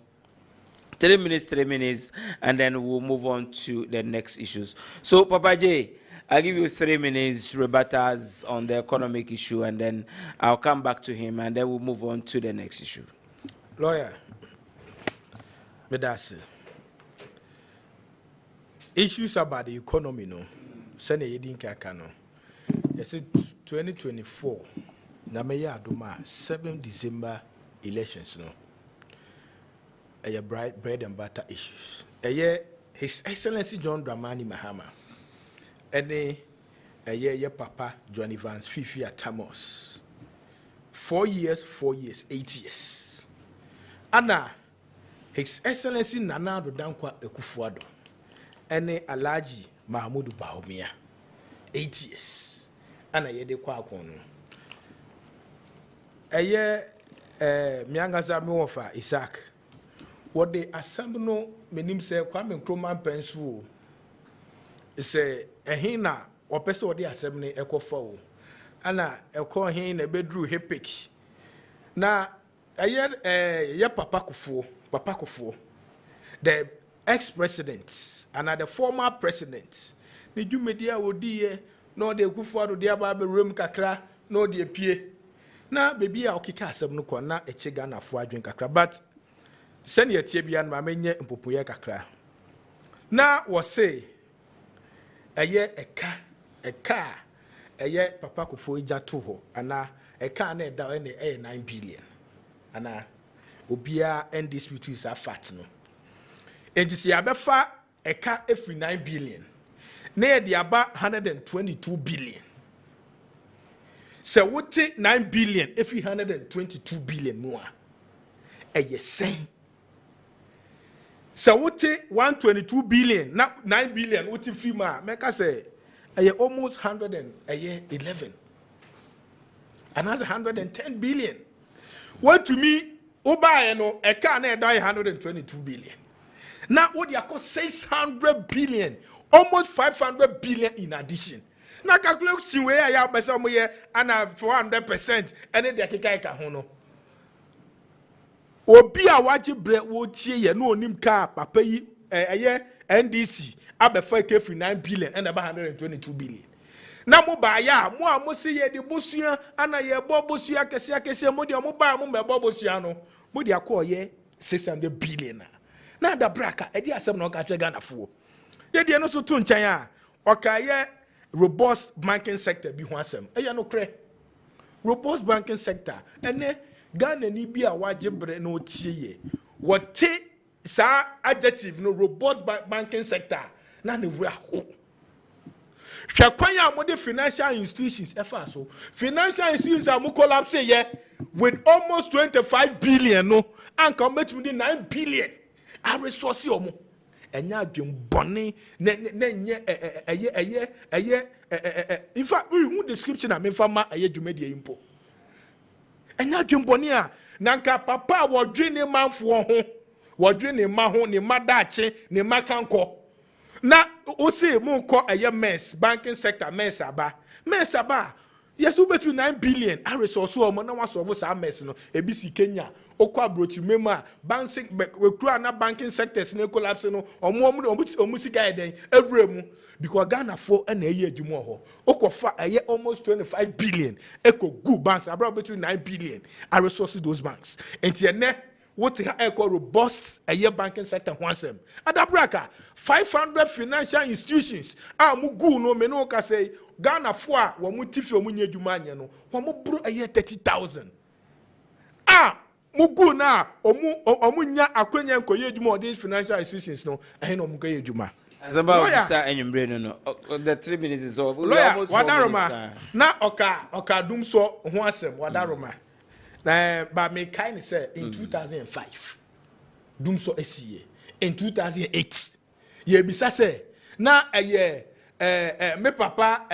3 minutes, and then we'll move on to the next issues. So, Papa J, I'll give you 3 minutes rebuttals on the economic issue, and then I'll come back to him, and then we'll move on to the next issue. Lawyer, Medasi. Issues about the economy, no. Send a yedin kakano. Yes, 2024. Nameya Aduma 7 December elections, no. A bread and butter issues. His Excellency John Dramani Mahama. A year Papa John Evans Fifi at Tamos. 4 years, 8 years. Anna, His Excellency Nana Dodankwa Ekufuado. Alaji Mahmoud Baumia. 8 years. Anna Yede Kwakono. Miangaza Miofa Isaac. What they assemble menim say Kwame Nkrumah pensu. Say ehina or pesto or the assembly echo foul. Anna eko hin a bedroom hepic. Na ya Papa Kufuor. The ex-president and the former president. Ni du media odi no de Kufuor de aba be room kakra no de pie. Na baby a okika asem no kwa na eche Ghana fo adwen kakra but send ye tie bia na menye mpopoye kakra. Na wo say eye eka eye Papa Kufuor ija to ho ana eka na eda na 9 billion. Ana obia NDC is a fat no. Enti si abefa eka every 9 billion. Na ye di aba 122 billion. So what 9 billion every 122 billion more. Eye sen. So what 122 billion na 9 billion what free ma make us say almost 111. And that's 110 billion. What to me oba no e can na die 122 billion. Now what you call 600 billion, almost 500 billion in addition. Now calculation where I have myself here and 400% and then they keka hono. Obi a waji bre wo tie ye no onim ka papa yi NDC abefa ke free 9 billion and about 122 billion. Na mo ba ya mo a mo se ye de bosua ana ye bo bosua kese mo de mo ba mo me bo bosua no mo de akọ ye 600 billion na da braka e di asem na o ka twe Ghana fo ye de no so to nchan a o ka ye robust banking sector bi ho asem e ye no kre robust banking sector ene Ghana ni bi a wajebre na o tie ye what sa adjective no robust banking sector na ne wura ho Shakwanya mode financial institutions efa so financial institutions are mo collapse here with almost 25 billion no and come met with 9 billion a resource omo enya adwem bone na nye in fact who description am fama eye dwumade impo enya adwem bone a nanka papa wodwe ne manfo ho wodwe ne ma ho ne madache ne makanko na o say mo ko mess banking sector mess aba yes we bet 9 billion a resource o mo na waso sa mess no ebisi Kenya okwa brochi mema banking we kura na banking sectors na collapse no omo sika eden every because Ghana for na eye adwuma ho okofa almost 25 billion eko good banks about between 9 billion a resource those banks enti what robust banking sector wansem adabraka 500 financial institutions mugu no me no ka say Ghana fo a wo mutifi o munye adwuma anye no wo mo bro 30,000 mugu na omu nya akwenya nkoye adwuma of these financial institutions no ehe no mukoye adwuma Azaba ofisa enyumbre no the 3 minutes is over. Lawyer wadaroma na oka dum so ho asem wadaroma na ba me kind say in 2005 dum so esiye in 2008 ye bisa say na me papa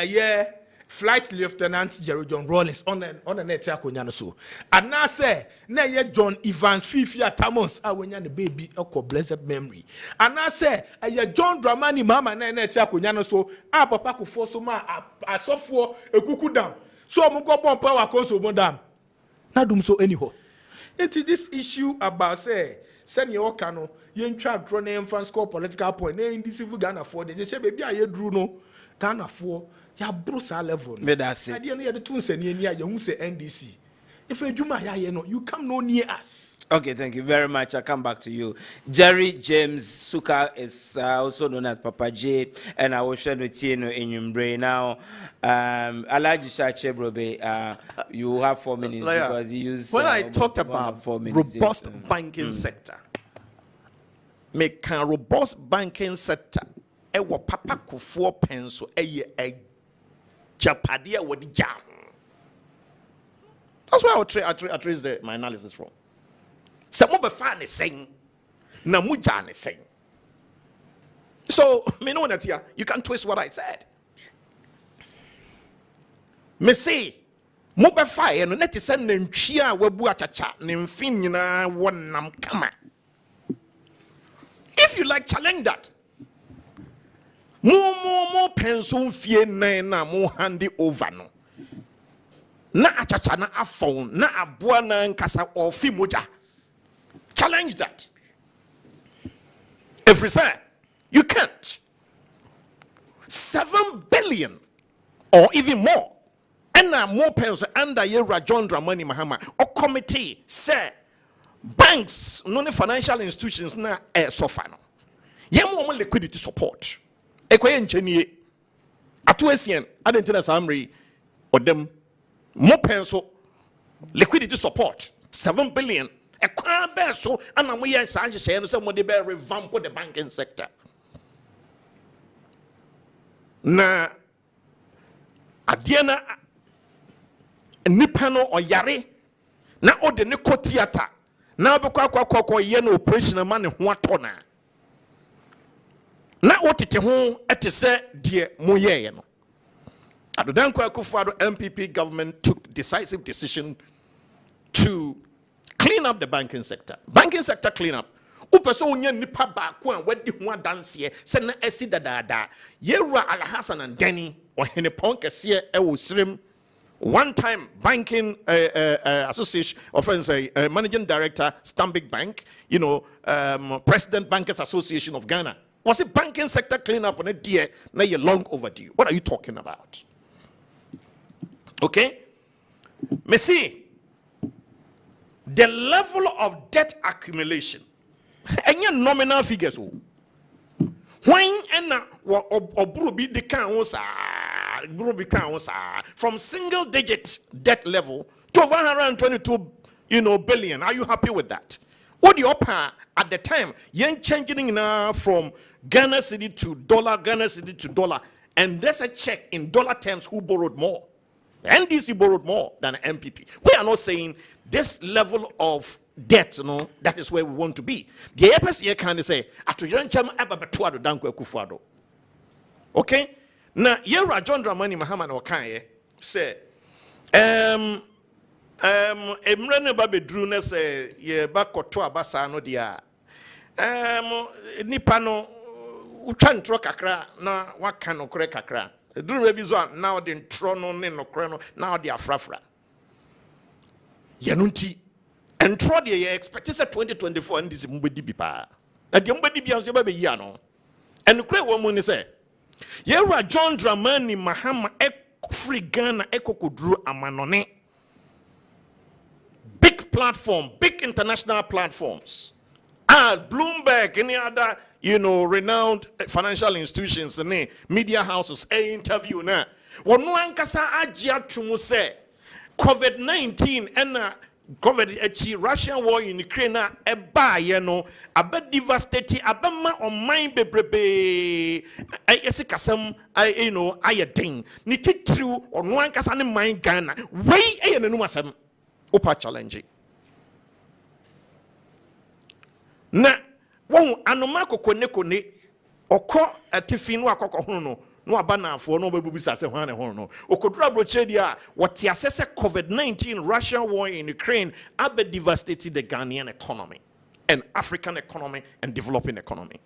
Flight Lieutenant Jerry John Rawlings on the net akonya no so and now say na John Evans Fifia Thomas awenya the baby oko blessed memory and now say John Dramani mama na net akonya no so papa ko fo so ma asofo ekuku dam so omko pompa wa konso mo dam na dum so anyhow into this issue about say send your cano yentwa draw na fan score political point na indecisive Ghana for they say baby aye drew no Ghana for ya brosa level no medase ade no ye de tun se ne ya hu se NDC if ejuma ya ye no you come no near us. Okay, thank you very much. I'll come back to you. Jerry James Suka is also known as Papa J, and I will share with you in your brain now. Alaji Shache Brobe, you have 4 minutes because you use. When I talked about robust banking sector, make a robust banking sector, ewo papa kufuo penso eye japadia wodi jam. That's why I trace my analysis from. Some of the fan is saying, Namujan is saying. So, me know that here, you can twist what I said. Me say, Moba fire, no net is sending chia webu achacha, nimfin one nam kama. If you like, challenge that. More pension fee na more handy over no. Na achacha na afon, na abua na nkasa ofi moja. Challenge that. If we say you can't, 7 billion or even more, and more pens under Yera John Dramani Mahama or committee say banks, non financial institutions na sofano. Yemo liquidity support. Ekwe engineer atuesien adentina samri or them more penso liquidity support 7 billion. A crown bear so, and we are saying somebody bear revamp the banking sector. Na Adiana Nipano or Yare na o de Nico theater now because yen operation man what tona. Na what it home at say dear Moye. At the Danko Akufo-Addo MPP government took decisive decision to clean up the banking sector. Banking sector clean up. Upeso unye nipa ba kwa wedi huwa dansiye se na esi da. Yera Alhassan and Denny Ohene Gyan ewo srim one time banking association or friends managing director Stanbic Bank, President Bankers Association of Ghana. Was it banking sector clean up on a dear now you're long overdue? What are you talking about? Okay? Messi. The level of debt accumulation, and your nominal figures. When and obrubi the from single digit debt level to 122 billion. Are you happy with that? What do you offer at the time? Yen changing now from Ghana city to dollar, and there's a check in dollar terms who borrowed more. NDC borrowed more than MPP. We are not saying this level of debt, that is where we want to be. The EPS here can say, okay? Now, Yera John Dramani Mahama Okaye say, Emrene Babe Drune say, ye bakoto abasa no dia. Nipano, uchan tro kakra, na wakano kure kakra. Now the trono no crono, now they are frafra. Yanunti and Trodi expect 2024 and this Mubedi Bipa. At the Mubedi Bianzi Yano. And the great woman say, Yera John Dramani Mahama free Ghana Eko Kudru Amanone. Big platform, big international platforms. Bloomberg, any other renowned financial institutions and media houses interview na. Wonu ankasa ajia tumu se COVID-19 and COVID echi Russian war in Ukraine na eba ye no abe devastating abema on mind bebrebe ese kasam you know ayedin ni titru on one kasa ne mind Ghana wey eye nanu asem opa challenge na won anoma kokone kone okọ atifi no akọkọ hono no no abanafo no babubisa se hwan ne hono no okodura broche dia what assess COVID-19 Russian war in Ukraine abe devastated the Ghanaian economy and African economy and developing economy.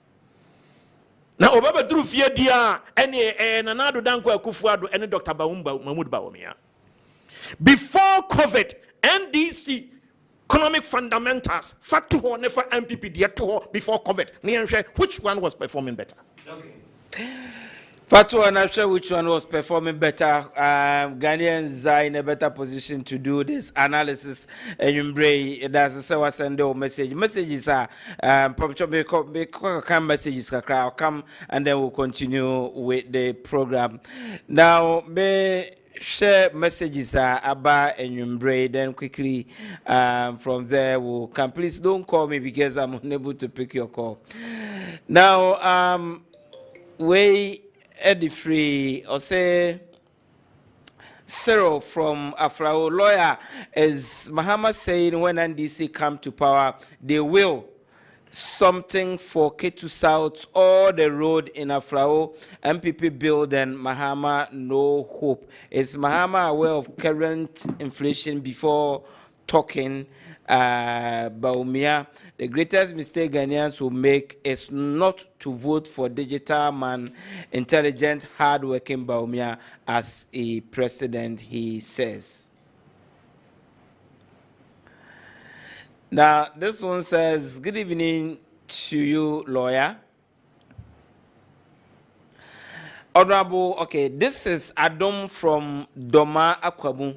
Now obaba duru fie dia ene nanado danko akufuado ene Dr. Baumba Mahmoud Bawumia. Before COVID, NDC economic fundamentals for never MPP dia to before COVID. Which one was performing better? Okay. Fatu, I'm not sure which one was performing better. Ghanaians are in a better position to do this analysis. And you bring that's a send message. Messages are probably come messages. I'll come and then we'll continue with the program. Now, may share messages about and you bring then quickly. From there we'll come. Please don't call me because I'm unable to pick your call. Now, we. Eddie Free or say Cyril from Afrao lawyer is Mahama saying when NDC come to power they will something for K2 South or the road in Afrao MPP build and Mahama no hope. Is Mahama aware of current inflation before talking Baumia? The greatest mistake Ghanaians will make is not to vote for digital man, intelligent, hard-working Baumia as a president, he says. Now, this one says, good evening to you, lawyer. Honorable, okay, this is Adam from Doma Akwabu.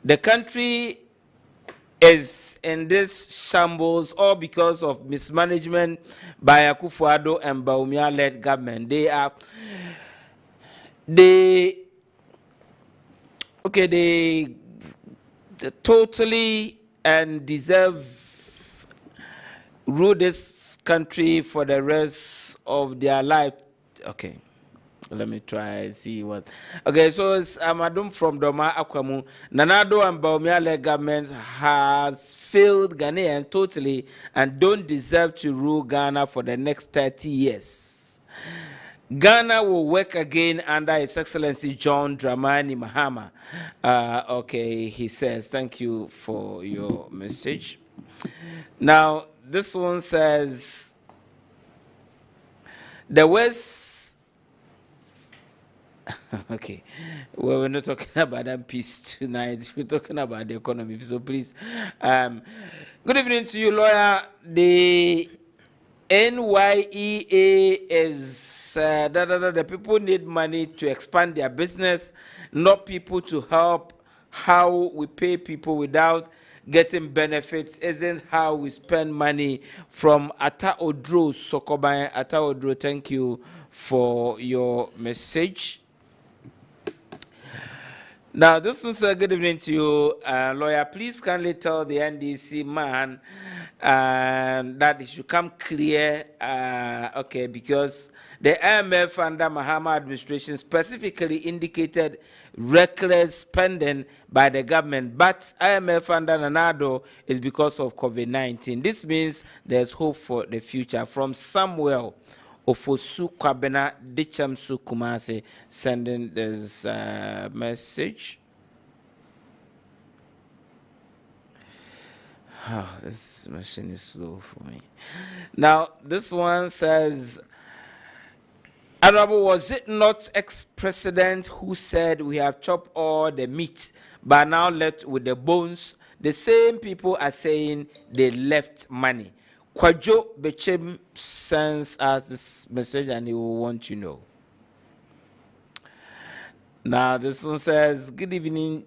The country is in this shambles all because of mismanagement by Akufo-Addo and Baumia-led government. They totally and deserve rule this country for the rest of their life. Okay. Let me try and see what. Okay, so it's Amadum from Doma Akwamu. Nanado and Baumia-led government has failed Ghanaians totally and don't deserve to rule Ghana for the next 30 years. Ghana will work again under His Excellency John Dramani Mahama. Okay, he says, thank you for your message. Now, this one says, the West. Okay, well, we're not talking about that peace tonight. We're talking about the economy. So please, good evening to you, lawyer. The NYEA is the people need money to expand their business, not people to help. How we pay people without getting benefits isn't how we spend money. From Ata Odro Sokoban. Ata Odro, thank you for your message. Now, this one says, good evening to you, lawyer. Please kindly tell the NDC man that he should come clear, okay, because the IMF under Mahama administration specifically indicated reckless spending by the government, but IMF under Nanado is because of COVID-19. This means there's hope for the future. From Samuel Ofosu Kwabena Dichamsu Kumase sending this message. Oh, this machine is slow for me. Now, this one says, Honorable, was it not ex-president who said we have chopped all the meat, but now left with the bones? The same people are saying they left money. Kwajo Bechem sends us this message and he will want to know. Now, this one says, good evening.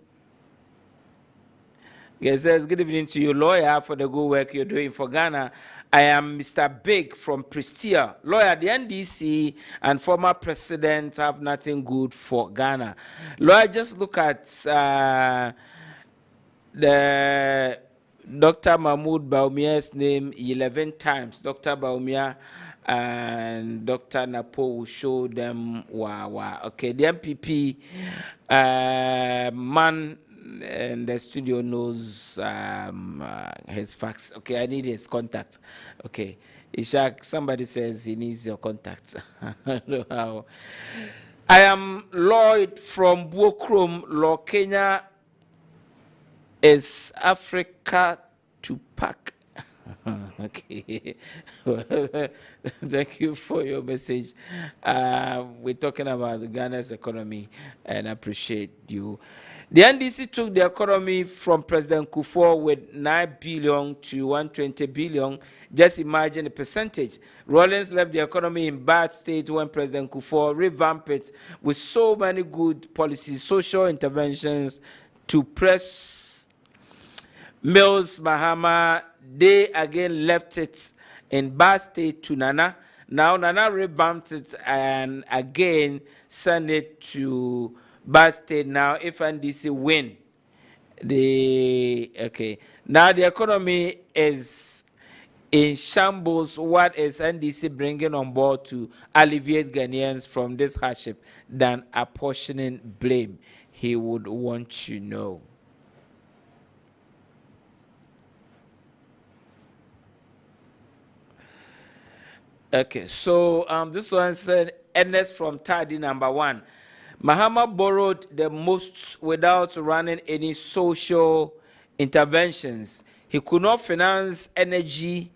It says, good evening to you, lawyer, for the good work you're doing for Ghana. I am Mr. Big from Prestia. Lawyer, the NDC and former president have nothing good for Ghana. Lawyer, just look at the Dr. Mahmoud Baumia's name 11 times. Dr. Baumia and Dr. Napo will show them wow. Okay, the MPP man in the studio knows his facts. Okay, I need his contact. Okay, Ishak, somebody says he needs your contact. I don't know how. I am Lloyd from Buokrum, Law Kenya. Is Africa to pack? Okay. Thank you for your message. We're talking about Ghana's economy and I appreciate you. The NDC took the economy from President Kufuor with 9 billion to 120 billion. Just imagine the percentage. Rawlings left the economy in bad state when President Kufuor revamped it with so many good policies, social interventions to press Mills Mahama. They again left it in bad state to Nana. Now Nana revamped it and again sent it to bad state. Now if NDC win, now the economy is in shambles. What is NDC bringing on board to alleviate Ghanaians from this hardship than apportioning blame? He would want to know. Okay, so this one said, Ernest from Tadi #1. Mahama borrowed the most without running any social interventions. He could not finance energy,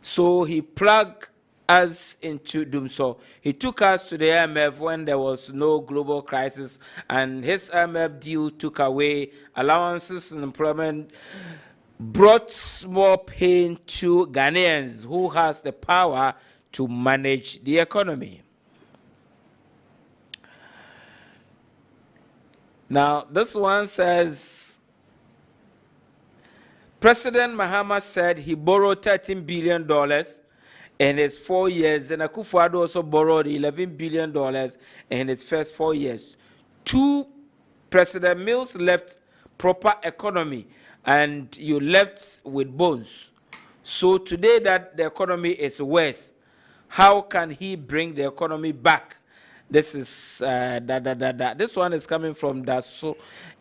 so he plugged us into Dumso. He took us to the IMF when there was no global crisis, and his IMF deal took away allowances and employment, brought more pain to Ghanaians who has the power to manage the economy. Now, this one says, President Mahama said he borrowed $13 billion in his 4 years, and Akufo-Addo also borrowed $11 billion in his first 4 years. President Mills left proper economy, and you left with bones. So today that the economy is worse, how can he bring the economy back? This is This one is coming from Daso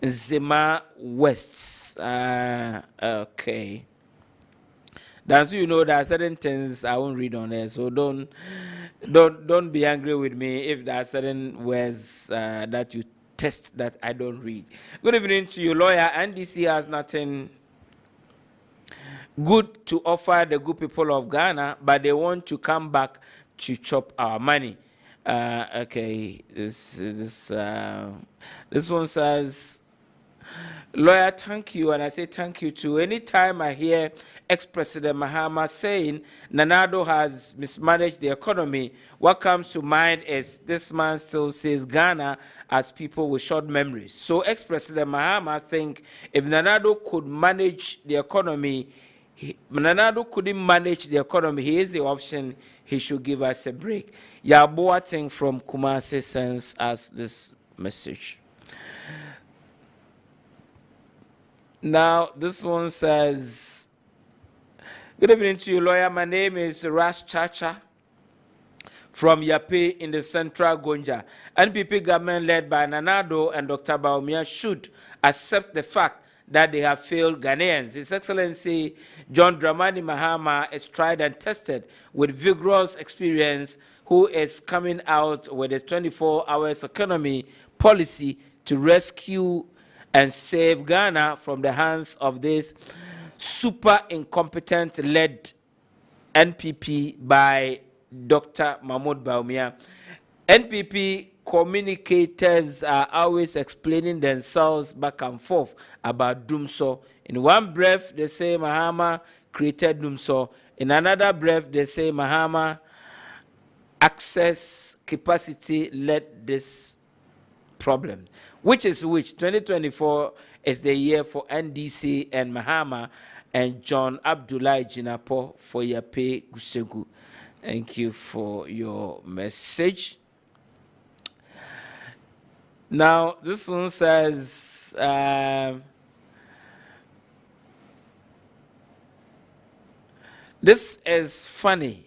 Zima West. Okay. That's you know there are certain things I won't read on there, so don't be angry with me if there are certain words that you test that I don't read. Good evening to you, lawyer. NDC has nothing good to offer the good people of Ghana, but they want to come back to chop our money. Okay, this one says, lawyer, thank you, and I say thank you too. Anytime I hear ex-President Mahama saying Nanado has mismanaged the economy, what comes to mind is this man still says Ghana as people with short memories. So ex-President Mahama think if Nanado could manage the economy, Nanado couldn't manage the economy, he is the option, he should give us a break. Yaboating from Kumasi sends us this message. Now, this one says, good evening to you, lawyer. My name is Rash Chacha from Yape in the Central Gonja. NPP government led by Nanado and Dr. Baumia should accept the fact that they have failed Ghanaians. His Excellency John Dramani Mahama is tried and tested with vigorous experience, who is coming out with his 24 hours economy policy to rescue and save Ghana from the hands of this super incompetent led NPP by Dr. Mahmoud Baumia. NPP communicators are always explaining themselves back and forth about Dumso. In one breath, they say Mahama created Dumso. In another breath, they say Mahama access capacity led this problem. Which is which? 2024 is the year for NDC and Mahama and John Abdullah Jinapo for Yape Gusegu. Thank you for your message. Now, this one says, This is funny.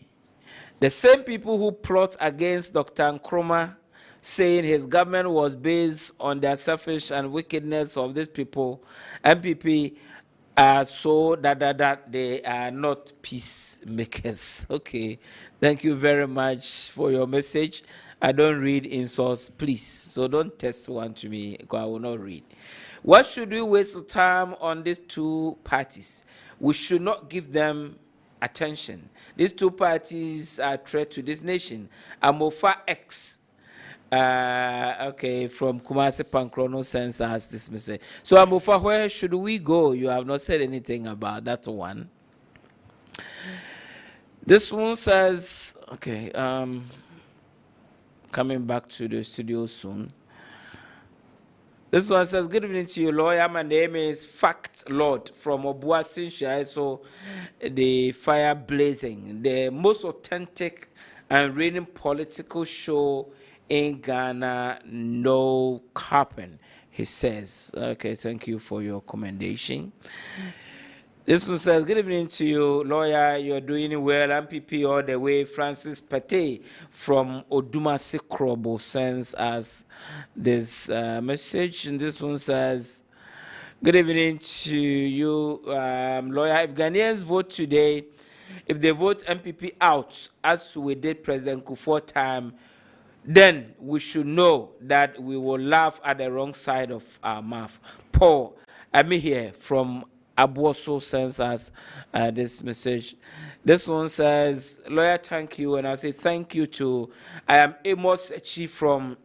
The same people who plot against Dr. Nkrumah, saying his government was based on their selfish and wickedness of these people, MPP, are so that they are not peacemakers. Okay, thank you very much for your message. I don't read insults, please. So don't test one to me, because I will not read. Why should we waste time on these two parties? We should not give them attention. These two parties are a threat to this nation. Amofa X, okay, from Kumasi Pankrono sends us this message. So Amofa, where should we go? You have not said anything about that one. This one says, okay, coming back to the studio soon. This one says, good evening to you, lawyer. My name is Fact Lord from Obuasi. So the fire blazing, the most authentic and reigning political show in Ghana, no carpent, he says. Okay, thank you for your commendation. This one says, good evening to you, lawyer. You're doing well. MPP all the way. Francis Pate from Odumasi Krobo sends us this message. And this one says, good evening to you, lawyer. If Ghanaians vote today, if they vote MPP out, as we did President Kufuor time, then we should know that we will laugh at the wrong side of our mouth. Paul, I'm here from Abuoso sends us this message. This one says, lawyer, thank you. And I say thank you to, I am Amos Chief from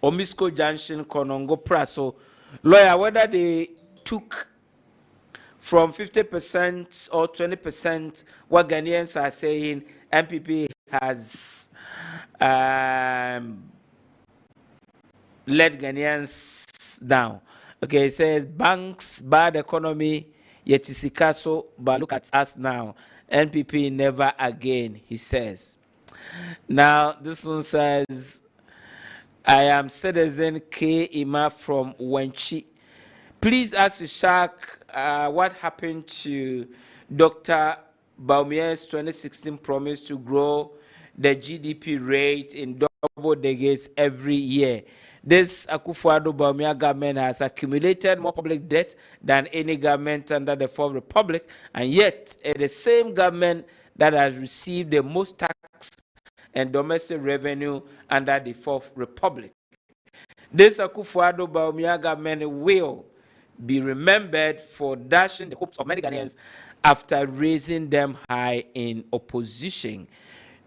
Omisco Junction, Konongo Praso. Lawyer, whether they took from 50% or 20%, what Ghanaians are saying, MPP has let Ghanaians down. Okay, it says banks, bad economy, yet Isikaso, but look at us now. NPP never again, he says. Now, this one says, I am citizen K. Ima from Wenchi. Please ask Ishak what happened to Dr. Baumia's 2016 promise to grow the GDP rate in double digits every year. This Akufo-Addo Bawumia government has accumulated more public debt than any government under the Fourth Republic, and yet the same government that has received the most tax and domestic revenue under the Fourth Republic. This Akufo-Addo Bawumia government will be remembered for dashing the hopes of many Ghanaians after raising them high in opposition.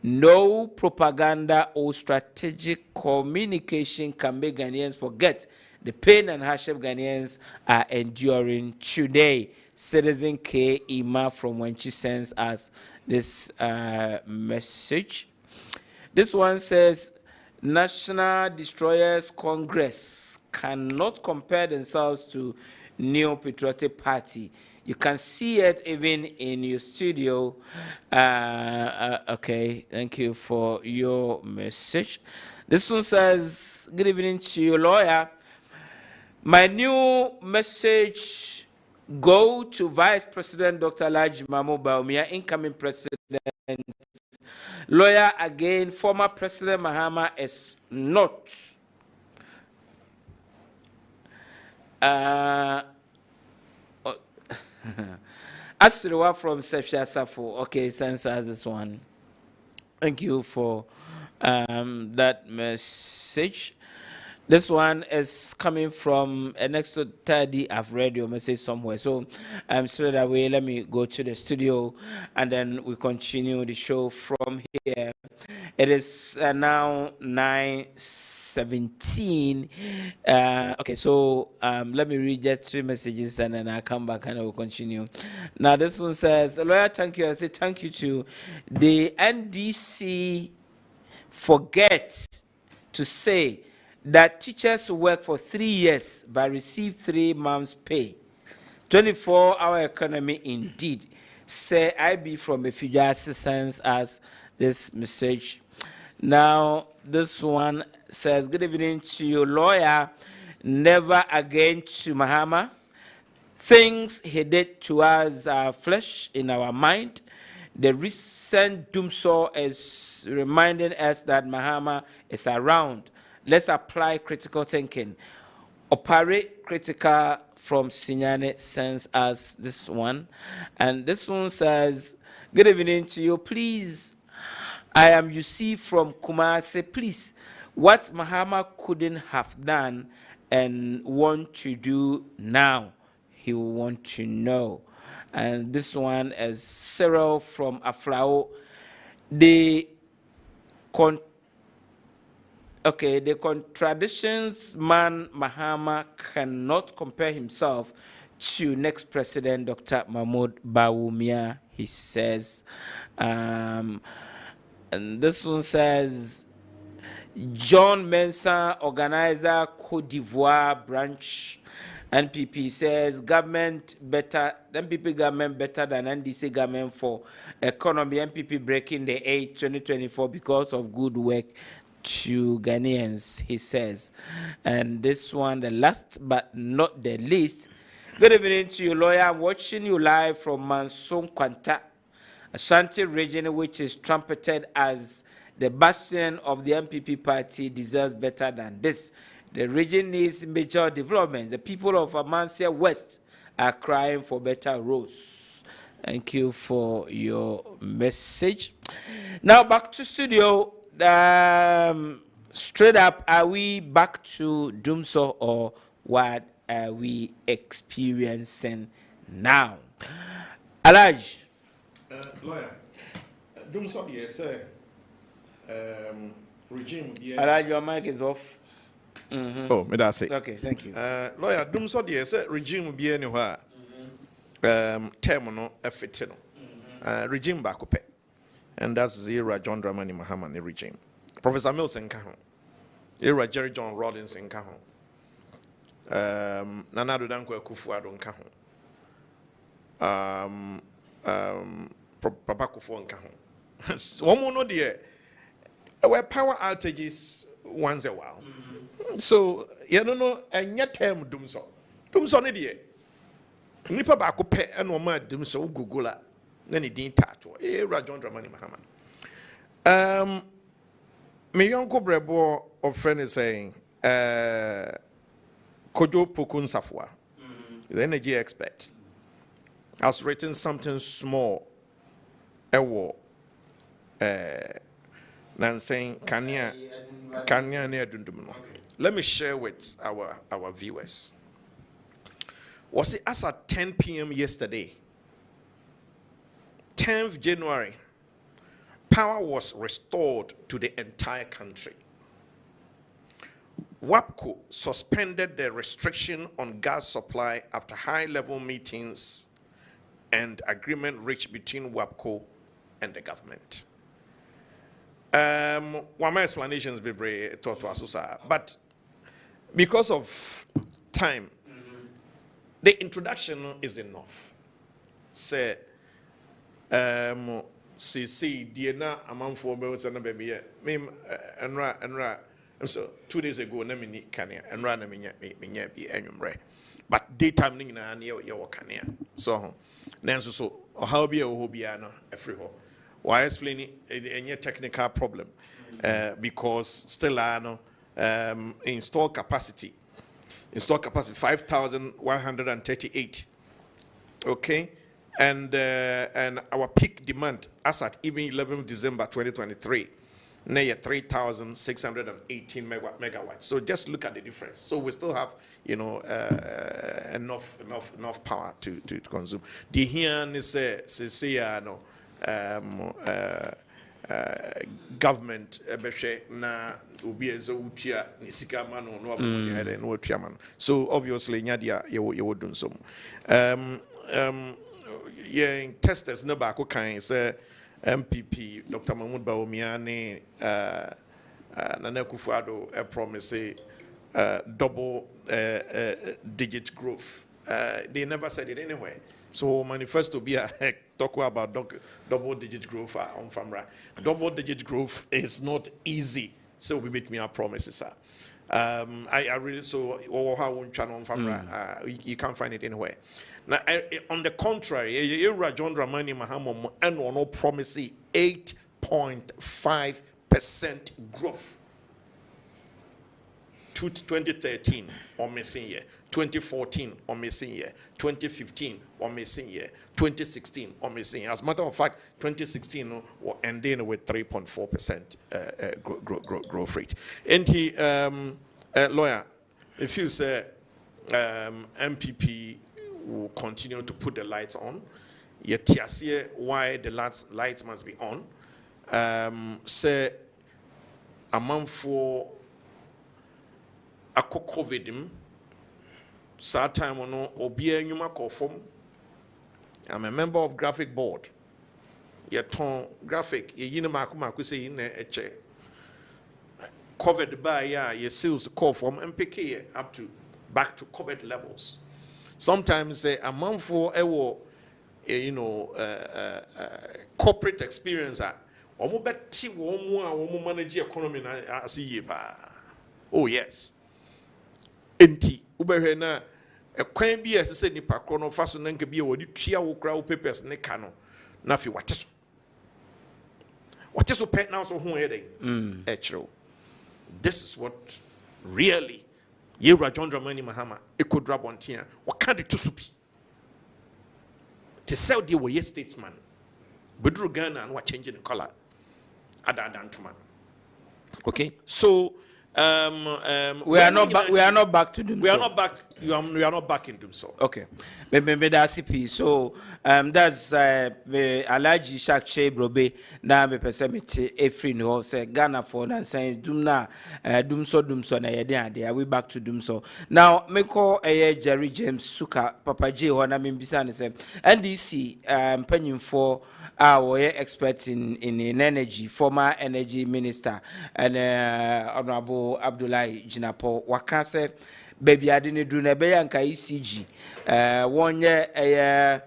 No propaganda or strategic communication can make Ghanaians forget the pain and hardship Ghanaians are enduring today. Citizen K. Ima from Wenchi sends us this message. This one says, National Destroyers Congress cannot compare themselves to New Patriotic Party. You can see it even in your studio. Okay, thank you for your message. This one says, good evening to you, lawyer. My new message go to Vice President Dr. Alhaji Mahmoud Bawumia, incoming president. Lawyer, again, former President Mahama is not Asriwa from Sefia Safo. Okay, sends us this one. Thank you for that message. This one is coming from an extra 30. I've read your message somewhere. So straight away, let me go to the studio and then we continue the show from here. It is now 9:17. Okay, so let me read just 3 messages and then I'll come back and I will continue. Now, this one says, lawyer, thank you. I say thank you to the NDC. Forget to say that teachers work for 3 years but receive 3 months' pay. 24-hour economy indeed. Say I be from a future assistance as this message. Now, this one says, good evening to you, lawyer. Never again to Mahama. Things he did to us are flesh in our mind. The recent doomsaw is reminding us that Mahama is around. Let's apply critical thinking. Operate critical from Sinyane sends us this one. And this one says, good evening to you. Please, I am UC from Kumasi. Please, what Mahama couldn't have done and want to do now, he will want to know. And this one is Cyril from Aflao. The contradictions man Mahama cannot compare himself to next president Dr. Mahmoud Bawumia, he says. And this one says, John Mensah, organizer, Cote d'Ivoire branch, NPP says government better, NPP government better than NDC government for economy. NPP breaking the 2024 because of good work to Ghanaians, he says. And this one, the last but not the least. Good evening to you, lawyer. I'm watching you live from Manson Kwanta, Ashanti region, which is trumpeted as the bastion of the MPP party, deserves better than this. The region needs major developments. The people of Amansia West are crying for better roads. Thank you for your message. Now back to studio. Straight up, are we back to doomsaw or what are we experiencing now? Alaj. Lawyer, doomsaw, yes, regime. Alaj, your mic is off. Oh, me that's it. Okay, thank you. Lawyer, doomsaw, yes, regime be anywhere. Term no effect no. Regime back up. And that's Zira John Dramani Mahama regime. Professor Milton Kahon. Era Jerry John Rawlings in Kahon. Nanado Danko Kufuado Kahon. Papa Kufu Kahon. One more no dear. Where power outages once a while. So, you don't know, and yet term doomsaw. Doomsaw no dear. Nipa back up and one more doomsaw Google. Then he didn't touch it. John Dramani Mahama. My uncle Brebo of friend is saying, Kojo Pokun Safwa, the energy expert, has written something small. Ewo, saying Kanya near Dundumuno. Let me share with our viewers. Was it as at 10 p.m. yesterday? 10th January, power was restored to the entire country. WAPCO suspended the restriction on gas supply after high-level meetings and agreement reached between WAPCO and the government. One of my explanations be taught to us, but because of time, the introduction is enough. Say, CC Diana among 4 months and a baby. Enra. So 2 days ago, Namini Kanya and ran a minute be annual. But daytime nina near your Kanya. So, Nancy, so how be a hobiana a free hole. Why explain any technical problem? Because still I know install capacity 5,138. Okay. And our peak demand as at even 11th December 2023, near 3,618 megawatts. So just look at the difference. So we still have, enough power to consume. The here is government na ubi utia nisika mano no no. So obviously nyadia you would do some. Yeah, testers no back kind say MPP Dr. Mahmoud Bawumia Nana Akufo-Addo promise double digit growth. They never said it anyway. So manifesto be a talk about double digit growth on Famra. Double digit growth is not easy. So we meet me our promises. I really so how on channel on Famra. You can't find it anywhere. Now, on the contrary, John Dramani Mahama and no promising 8.5% growth. 2013 or missing year, 2014 or missing year, 2015 or missing year, 2016 or missing year. As a matter of fact, 2016 will end in with 3.4% growth rate. And he, lawyer, if you say MPP will continue to put the lights on, yet why the lights must be on, say a month for ako COVID saa time no obi anyuma kofom. I'm a member of graphic board. Yeton graphic ye yine mako say na eche. COVID by ya ye sales call from MPK up to back to COVID levels. Sometimes a month for corporate experience omo beti wo mu a wo manage economy na asiye pa. Oh yes. Enti ubehwe na ekwan bi ese se nipa kro no fa so na nka bi e wodi tua wo kra wo papers ne ka no na fi wateso pet now so hu e chiro. This is what really Yewura John Dramani Mahama ekodra bontia o ka de tusupi to sell the way statesman bedru Ghana and what changing the color ada ntoma. Okay, so we are not back to doom. We are not back. We are not back in doom. So okay, maybe that's CP. So that's Alaji Shakche Brobe. Now me perceive every no say Ghana for and saying doom na doom so na yede ade. We back to doom so. Now me call Jerry James Suka Papa J. Ho na me bisa ne say NDC penyin for our expert in energy, former energy minister and Honorable Abdullahi Jinapo Wakase baby adini do na be yanka ECG one year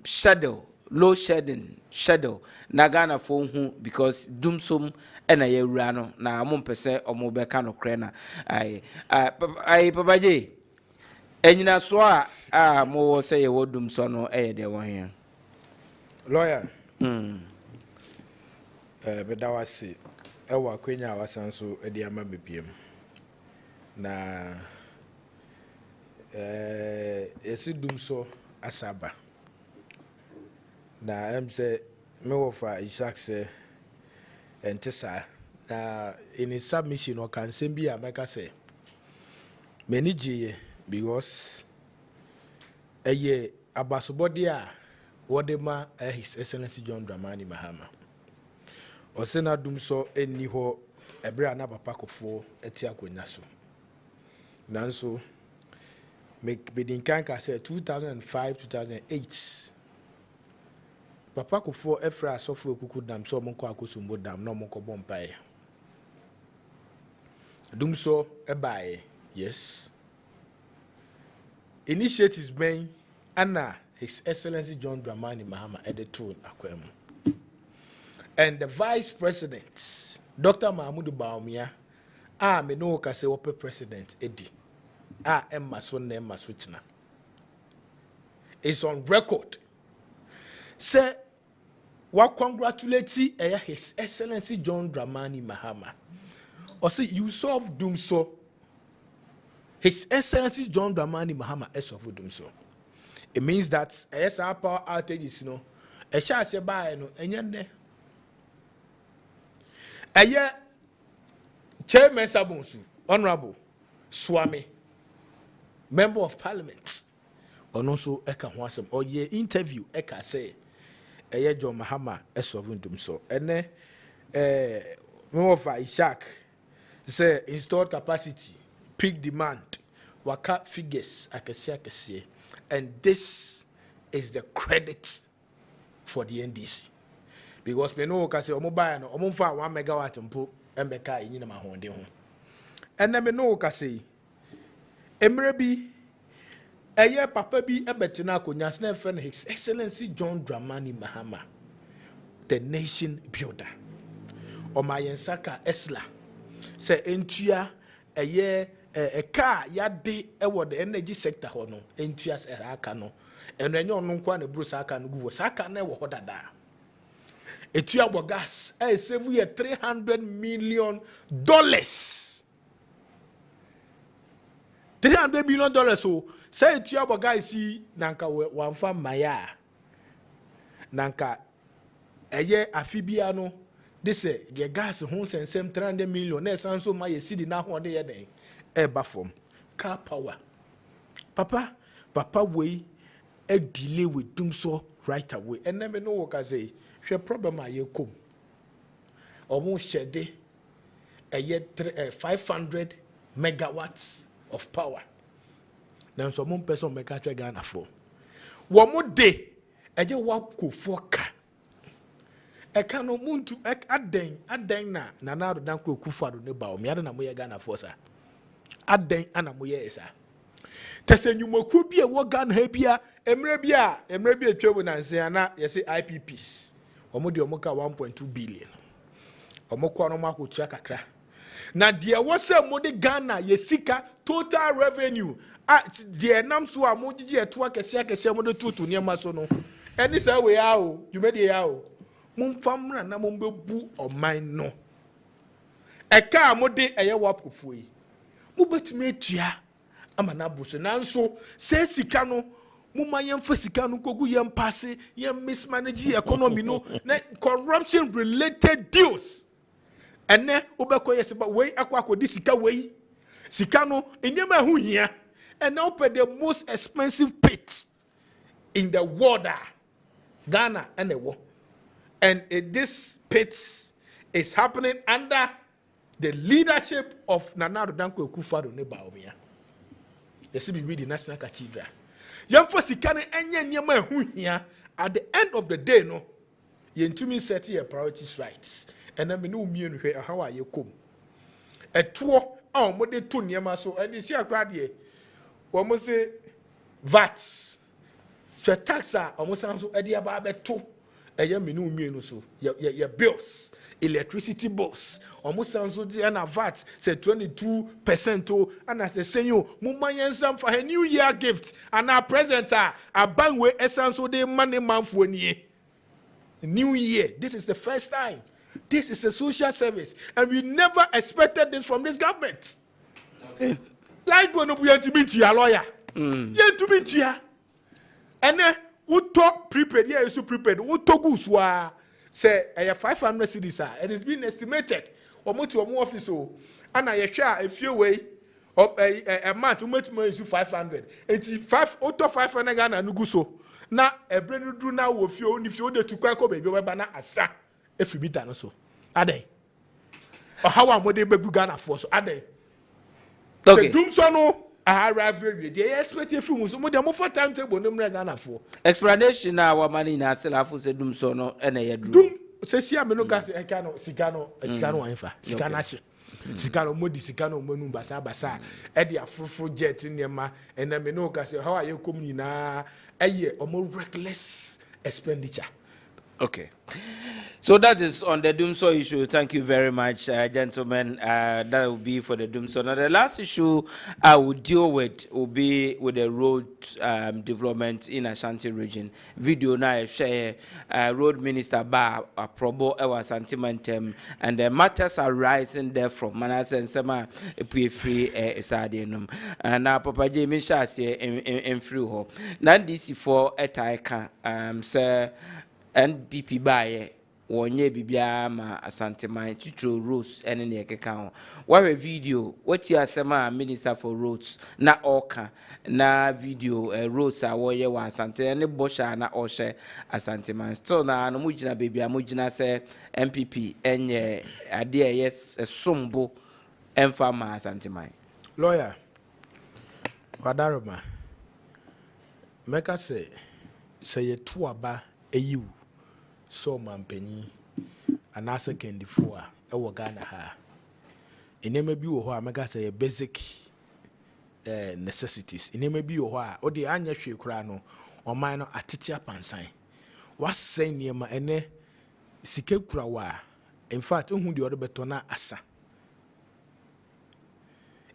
shadow low shadow na Ghana for hu because dumsum ena yewura no na mo mpese omo be ka no kre na ai Papa J enyina so a mo say ye wodum so no de won here lawyer bedawasi ewa kwenya wasanso edi ama mebiem na esi dumso asaba na emse mewofa Isaac se entesa na in submission o kan sembi ameka se menije because eye abasobodi a Wodema His Excellency John Dramani Mahama. Osena dumso eni ho ebre na papa kofo eti akonya so. Nanso make bedin kan ka say 2005-2008. Papa kofo efra asofo ekuku dam so monko akosumbo dam no monko bompae. Dumso ebae yes. Initiatives ben ana His Excellency John Dramani Mahama at the throne akwem. And the Vice President, Dr. Mahmoud Baumia, me no kase wope President Edi. Emma son Emma Switchna. It's on record. Say, what congratulate His Excellency John Dramani Mahama. Or say, you solve doom so. His Excellency John Dramani Mahama is of doom so. It means that our power outages, a chance to buy no, and yet, Chairman Sabonsu, Honorable Swami, Member of Parliament, or also Eka Wasam, or ye interview Eka say, John Mahama is of doom so, and of Ishak say installed capacity, peak demand, waka figures, I can say. And this is the credit for the NDC. Because we know because mobile no omo fa 1 megawatt mpo embeka yin na mahonde ho. And then we know because emre bi eye papa bi ebetena akonya na friend His Excellency John Dramani Mahama, the nation builder. O mayensaka esla say entua eye a car yade ewo the energy sector ho no entias aka no eno enye ono nkwa na bruce aka no guwo saka na ewo ho dada etua bo gas save ye $300 million $300 million so say etua bo gas yi nanka wanfa maya nanka eye afibia no this the gas ho sensem $300 million na sanso ma ye sidi na ho de ye den eba from car power papa we a delay with doom so right away and then me no work as a problem a ye kom almost shede a ye 500 megawatts of power now so mon person make a Ghana for one more day a je wap ko for ka e ka no muntu aden na nanado dan ko kufado ne ba o mi ada na mo ye Ghana for sa aden ana mo ye esa tese nyumoku bi e wo Ghana ha bia emre bi atwa na nse ana ye se IPPs omo de omo ka 1.2 billion omo ko no makotua kakra na de wo se mo de Ghana ye sika total revenue de nam so a mo gigi eto akese mo de tutu ne ma so no eni sa we ya o dwumede ya o mumfamra na mo bebu oman no eka mo de eye wapkofo yi mo betime atua ama na buso nanso se sika no mumma yemfa sika no kogu yem passe yem mismanage economy no na corruption related deals ene obekọ yeseba we akwa sika no enyema hu hia and now pay the most expensive pit in the world Ghana and the world and this pit is happening under the leadership of Nana Addo Dankwa Akufo-Addo ne Baomia. You see, we read the National Cathedral. Young folks, can here at the end of the day, no, you to me set your priorities right. And then we know me and how are you come. A tour, oh, what they turn your muscle, and you see a crowd here. Almost say VAT. So tax are almost sounds so idea about two. A young me so your bills. Electricity bills almost sounds so and VAT say 22% to and I say senyo mumma yensam for a new year gift and our present a bank we essence so the money man for new year. This is the first time. This is a social service and we never expected this from this government. Okay. Like when we are to meet your lawyer. Yeah, to meet you. And then we talk prepared, yeah, so prepared. We talk uswa say 500 cities and it's been estimated almost to more office and I share a few way of a month much more is 500 85 auto 500 Ghana no so na a brand do now if you the to kwako baby we bana asa if you meet no so ade or how am we be Ghana for so ade okay dum so no arrive we dey expect you from so mo dey mo for time table no Ghana for explanation na our money na selafo se dum so no e na ye drum dum se sia me no ka se eka no sika no anfa sika na hye sika no modi sika no manu basa e dey afrofro jet nema and me no ka se how are you come na eye omo reckless expenditure. Okay. So that is on the Doomso issue. Thank you very much, gentlemen. That will be for the Doomso. Now, the last issue I will deal with will be with the road development in Ashanti region. Video now share road minister Ba Probo Ewa Santimentem, and the matters are rising there from Manasseh and Sema free Sadianum. And now Papa Jamie Shasi in free ho. Now this for Etaika sir NPP by wonye bibia ma asanteman titro roads ene ne ekeka ho ware video what you asema minister for roads na oka na video roads a woye wa asante ne bosha na ohye asanteman still na no mugina bibia mugina se MPP enye ade yes sombo emfa ma asanteman lawyer wadaroma meka say ye tuaba eyu so mampani anasa kendifo a ewo Ghana ha enema bi wo ho a mega say basic necessities enema bi wo ho a odi anya hwe kura no oman no atete apansan wasen niema ene sike kura wa in fact ohu de odo beto na asa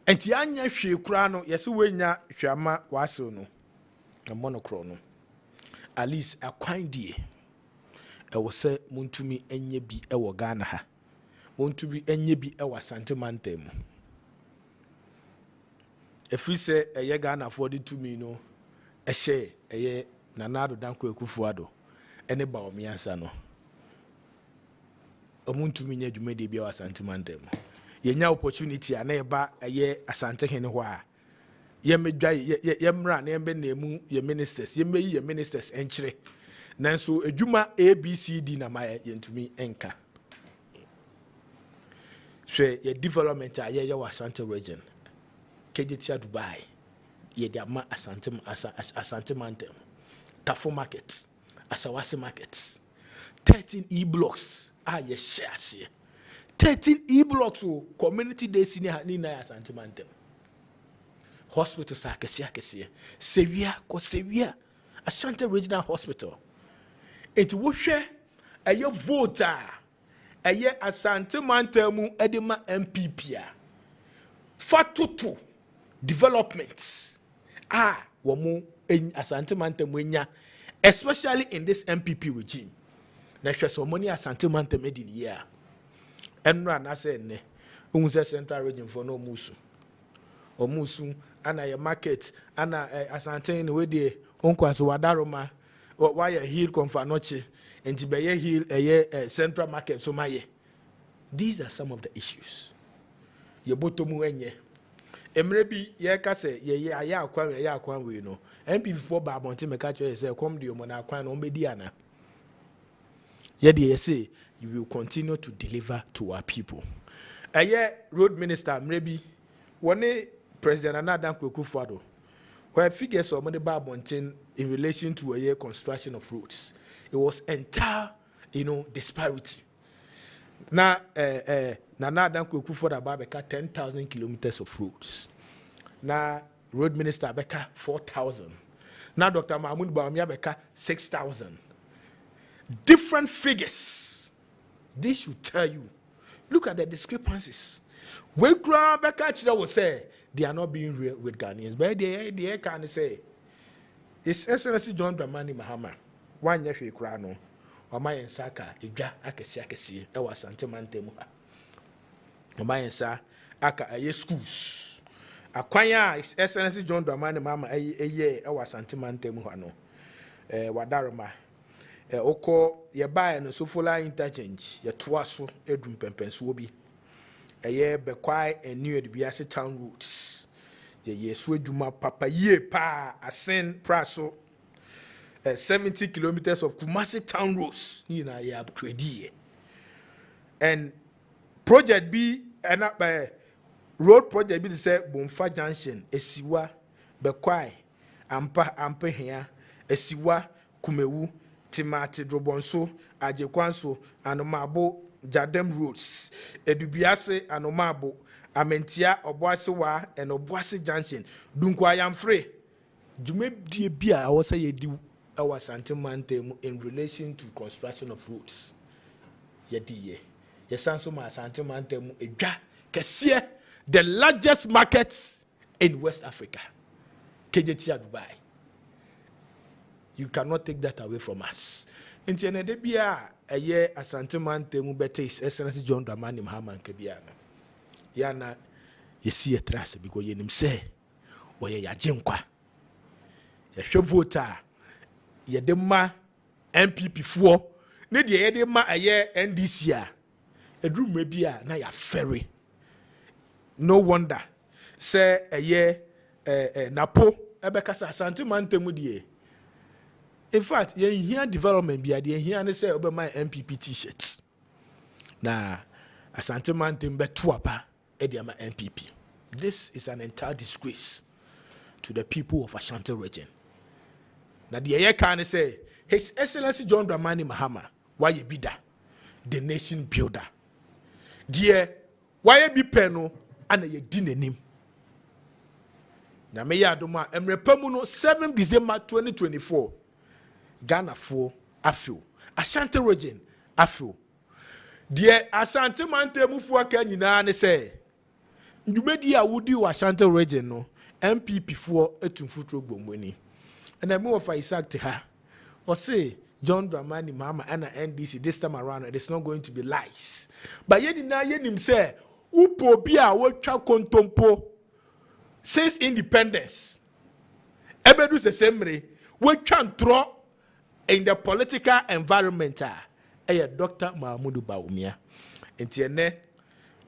enti anya hwe kura no yesi wenya hwama wasew no na monokro no at least akwan die ɛwɔ sɛ montumi enye bi ɛwɔ Ghana ha montumi enye bi ɛwɔ Asante Mantam mu ɛfiri sɛ ɛyɛ Ghana for the tumi no ɛhyɛ ɛyɛ Nanado Danko Ekufuado ɛne Baomiansa no ɔmontumi nya dwumadi bi ɛwɔ Asante Mantam mu yenya opportunity a na ɛba ɛyɛ Asante hene hɔ a yɛmedwa yɛmra na yɛmbe nemu yɛ ministers yɛmɛyi yɛ ministers enkyere nanso adwuma ABCD na ma yɛntumi enka hwɛ yɛ development a yɛyɛ wɔ Asante region Kejetia Dubai yɛde ama Asante Mantam Tafo market Asawase market 13 e-blocks a yɛhyɛ aseɛ 13 e-blocks o community days ni na Asante Mantam hospitals akɛseɛ Sewia Ashanti Regional Hospital enti wohwɛ ɛyɛ vote a ɛyɛ Asante Mantam mu edema MPP a fatoto development wɔn Asante Mantam enya especially in this MPP regime na hwɛ sɛ wɔn ni Asante Mantam edi ni yɛ a ɛnura n'asɛ ɛnɛ ohun sɛ Central Region for no musu ana yɛ market ana Asante ne we de onkwaso wadaroma why hill Konfanoche and Tibeye hill a Central Market so my these are some of the issues ye botomu enye emrebi ye ka se ye akwan we no MP before Babonte me catch you say come the omona akwan no mbedi ana ye de say you will continue to deliver to our people road minister mrebi one President Anadanko Ekufuado where figures of money Babonte in relation to a construction of roads. It was entire, disparity. Now, Nana Danko Ekufuado Babeka 10,000 kilometers of roads. Now, road minister Beka 4,000. Now, Dr. Mahmoud Bawumia Beka 6,000. Different figures. This should tell you. Look at the discrepancies. We grab Beka will say they are not being real with Ghanaians, but they can say. It's Excellency John Dramani Mahama. One year crano, or my and Saka, Ija Akasi, I was Asante Mantam. Or my and Sa Aka a schools. Acquire His Excellency John Dramani Mahama a year, I was Asante Mantam. Wadaroma. Oko, ye buy and so full interchange, ye twasso, Edrum Pempens will be a year bequire and near the Biase town routes. Ye sweduma papa ye pa asen praso 70 kilometers of Kumasi town roads ni na ye upgrade and project B and by road project B say Bomfa Junction esiwa bekwai ampa here esiwa kumewu timati drobonso ajekwanso anomabo jadem roads edubiase anomabo Amentia Obuasi wa and Obuasi Junction. Dunko I am free. Jume die bia I was say ye do our Asante Mantam in relation to construction of roads. Ye die. Ye sanso ma Asante Mantam edwa kese the largest market in West Africa. Kejetia Dubai. You cannot take that away from us. Nti ene de bia eye Asante Mantam better is Excellency John Dramani Mahama Kebiano. Yana yesi trust because yenim say oye yajenkwa ya hwe voter ye de ma MPP fo ne de ye de ma aye NDC a edru ma bia na ya ferry no wonder say aye napo ebekasa Asante Mantam de in fact ye here development bia de here ne say obema MPP t-shirts na Asante Mantam beto apa Ediama MPP. This is an entire disgrace to the people of Ashanti region. Now the air can say, His Excellency John Dramani Mahama, why you be that? The nation builder. Dear, why you be peno and you didn't him? Now me yadoma emrepamuno 7 December 2024. Ghana for Afro. Ashanti region Afro. Dear Asante Mantam fu aka nyina ne say Ndumedi a wodi wa Ashanti region no MPP for etumfutro gbomweni. And I move for Isaac to her. Or say John Dramani Mama and NDC this time around it's not going to be lies. But yet na yenim say upo bia wo twa kontompo since independence. Ebedu se semre we twa ntro in the political environment Dr. Mahmoud Bawumia. Enti ene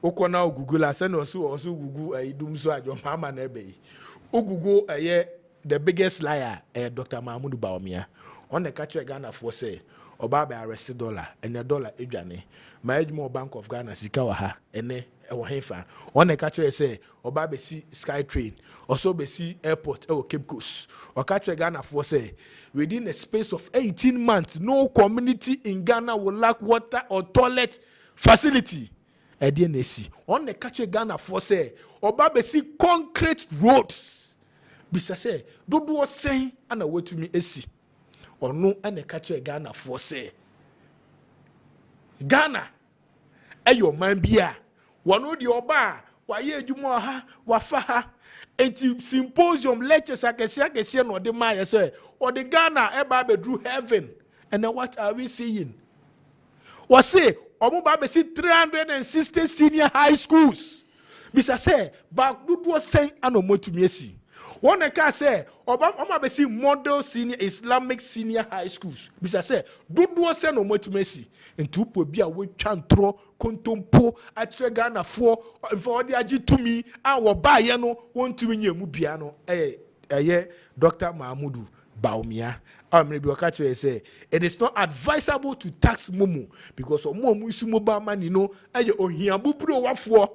okona Google ase no so Google idum so ajo mama na ebe. Google the biggest liar Dr. Mahmoud Bawumia. On the catch Ghana for say oba be arrested dollar and the dollar edwane. My more Bank of Ghana sika wa ha ene hefa. On the catch say oba be see sky train also be see airport Cape Coast. Or catch Ghana for say within a space of 18 months no community in Ghana will lack water or toilet facility. Edienesi. On the catch Ghana for say oba be see concrete roads. Bisa say do was saying and a way to me esi. Or no and a catch Ghana for say Ghana your man bia one of the oba wa ye adwuma ha wa fa ha enti symposium lectures akese no de ma say or the Ghana eba be drew heaven. And then what are we seeing? Was say omo ba be see 360 senior high schools. Bisa say back do was saying anomo to me see. One can say, Obama be see model senior Islamic senior high schools. Bisa say, do say no more to Messi. And two po be a way chantro, contompo, atre Ghana for the aji to me, our bayano, want to win your mubiano. Dr. Mahmoud Bawumia. Maybe Okacho say it is not advisable to tax Mumu because of Mumu Sumoba man, you know, and Ohiambubro wafo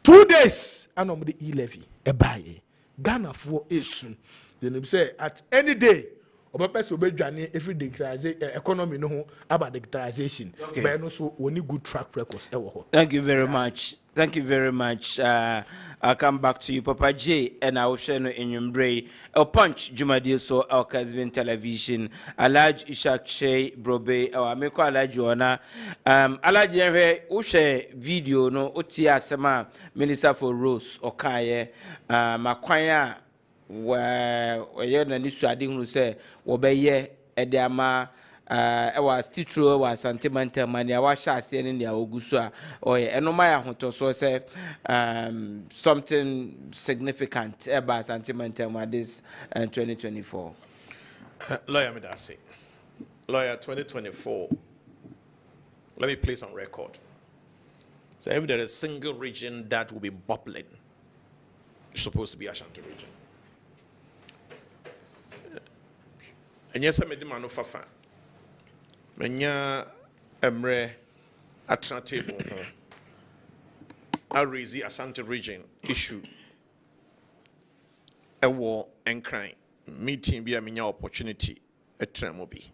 2 days and on the e-levy. Ebaye. Ghana for issue. Then say at any day, oba person be dwane every digitalization economy no about digitalization. Okay. But also we need good track records. Thank you very much. Thank you very much. I'll come back to you, Papa J, and I will share no in your brain. El Punch, Jumadio, so El Kessben Television, Alaj Ishak Shea, Brobe, or Ameko Alajuana. Alaj Ushe video, no, Otia Sama, Minister for Rose, Okaye, Makwaya, where you're the Niswadi who say, Obeye, Ediama. Was titro was sentimental money. I was saying in the Augustua or Enomaya Hoto so say something significant about sentimental money this 2024. Lawyer Medasi. Lawyer 2024. Let me place on record. So if there is a single region that will be bubbling, it's supposed to be Ashanti region. And yes, I made the man of Fafa. Menya emre atna table I raise the Ashanti region issue a war and crime meeting be a menya opportunity a tremobi.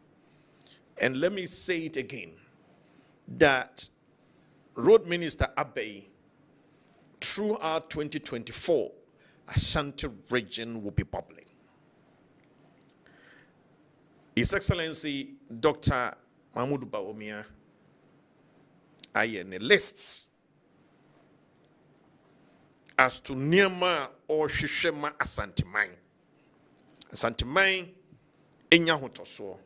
And let me say it again that Road Minister Abbey throughout 2024 Ashanti region will be bubbling. His Excellency Dr. Mahmoud Bawumia ayene lists as to Niama or Shishema Asantimine. Asantimine enya hotoso.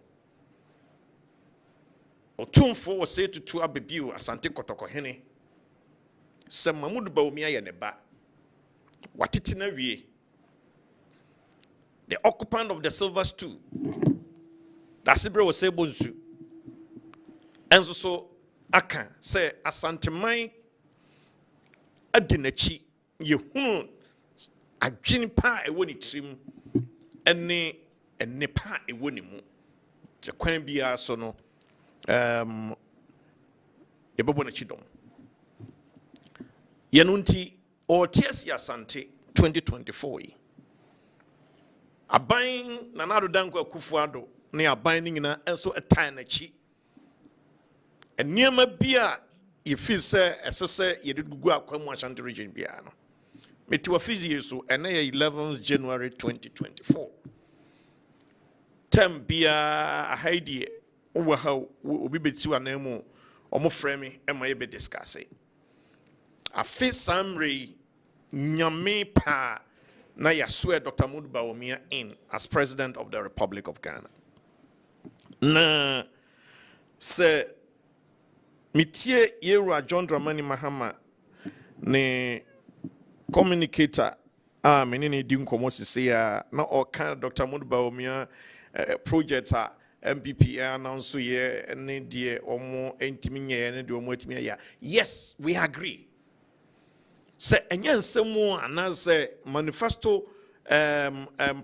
Otumfo was say to abebiu Asante Kotoko Hene. Se Mahmoud Bawumia yeneba. Watitina wie. The occupant of the silver stool. Dasibra was able to. And so aka say Asantemai adinachi yehun adwin pa ewoni trim ene pa ewoni mu je kwan bia so no yebebo na chidom yenunti o tiasi Asante 2024 yi aban na nado danko akufuado ne aban ni nyina enso etan na chi and near my beer, if you say, as I say, you did go out, come Ashanti region piano. Me to a few years so, and 11th January 2024. Tem beer a Heidi, over how will be to an emo, or more framing, and my be discussing. A face summary, nyame pa na ya swear Dr. Mahmoud Bawumia in as president of the Republic of Ghana. Na se mitie Yera John Dramani Mahama ne communicator menene di nkomo sisi na o kan Dr. Mahmoud Bawumia project MPP announce ye ne die omo entimi nye ne de omo etimi ya. Yes, we agree. Say enye nsemu anase manifesto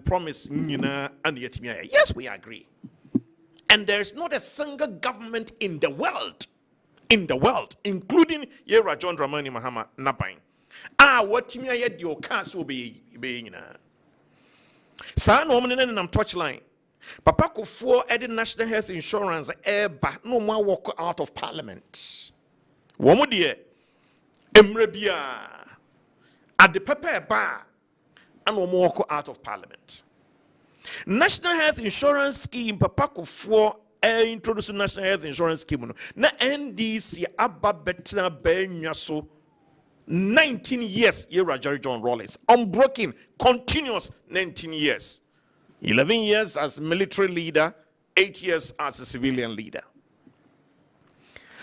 promise nyina and yetimi ya. Yes, we agree. And there is not a single government in the world, including Yera John Dramani Mahama Napain. What timia ye di okas will be nyina. Sa no omne nam touchline. Papa Kufuor edi National Health Insurance eba no more walk out of Parliament. Womo de emrebia at the pepper bar and no more walk out of Parliament. National Health Insurance Scheme Papa Kufuor introduce National Health Insurance Scheme no na NDC aba betra benya so 19 years Yera Jerry John Rawlings unbroken continuous 19 years. 11 years as military leader, 8 years as a civilian leader.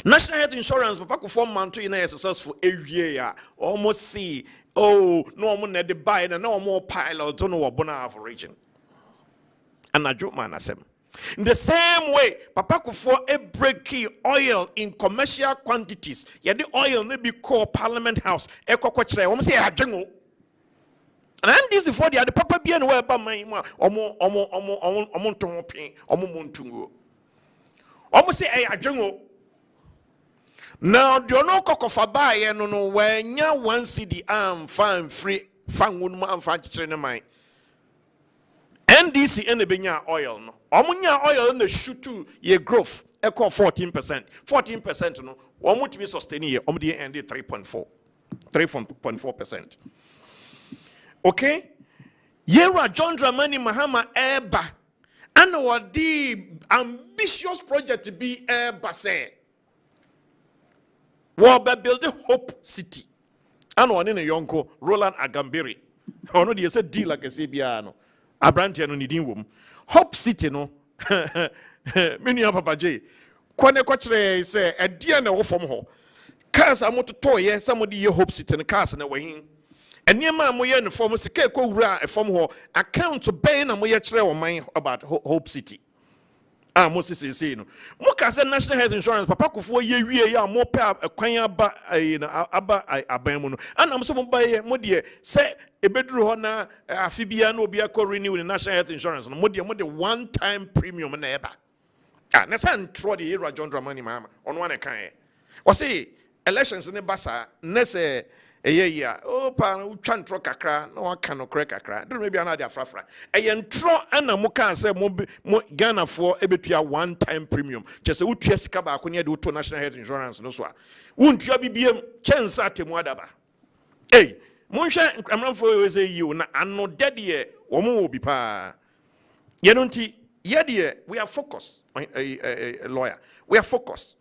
National Health Insurance, Papa Kufuor manto in a successful area. Almost see, oh, no more need to buy and no more pilot, don't know what bona region. And I joke man asem. In the same way, Papa Kufuor a break oil in commercial quantities. Yeah, the oil may be called Parliament House. Eko kwachre, almost say I drink. And this is for the papa bien where by my omo tonpin omo montungo. Almost say I drink. Now do no cocofa and no when ya one city fan free fan woman and fan mine. NDC and the benya oil no. Omunya oil in the shoot to ye growth equal 14%. 14% no. One would be sustaining here. Omdi ended 3.4%. Okay? Yera John Dramani Mahama eba. And what the ambitious project to be eba say. We're building Hope City. And one in a yonko, Roland Agambiri. Oh no, they said deal like a CBA. Abrantia no needing womb. Hope City no. Many of Papa J. Kwane kwachre say a dear no from ho. Cars are motor toy, somebody ye Hope City and cars in a way. And near my moyen form was a cake a form ho account to pay and moya trail mine about Hope City. Moses is saying, Moka said National Health Insurance, Papa Kufuor ye ya more pay a quanya ba aba abamuno. And I'm so by Modia say a bedroom hona Phoebia no be a renew the National Health Insurance. And Modia one-time premium and ever. Nasan tro the Yera John Dramani Mahama on one account. Or say elections in the Bassa, Nesse. Oh, pan, chan tro kakra, no one can crack kakra. Don't maybe another frafra. A tro and a moka say mo Ghana for a one-time premium. Just a Utriasicaba when you do to National Health Insurance, no swa. Won't you be chance at him whatever? Hey, Monsha, I'm not for you, and no daddy, or more be pa. Yenunti, yeah, we are focused, a lawyer. We are focused.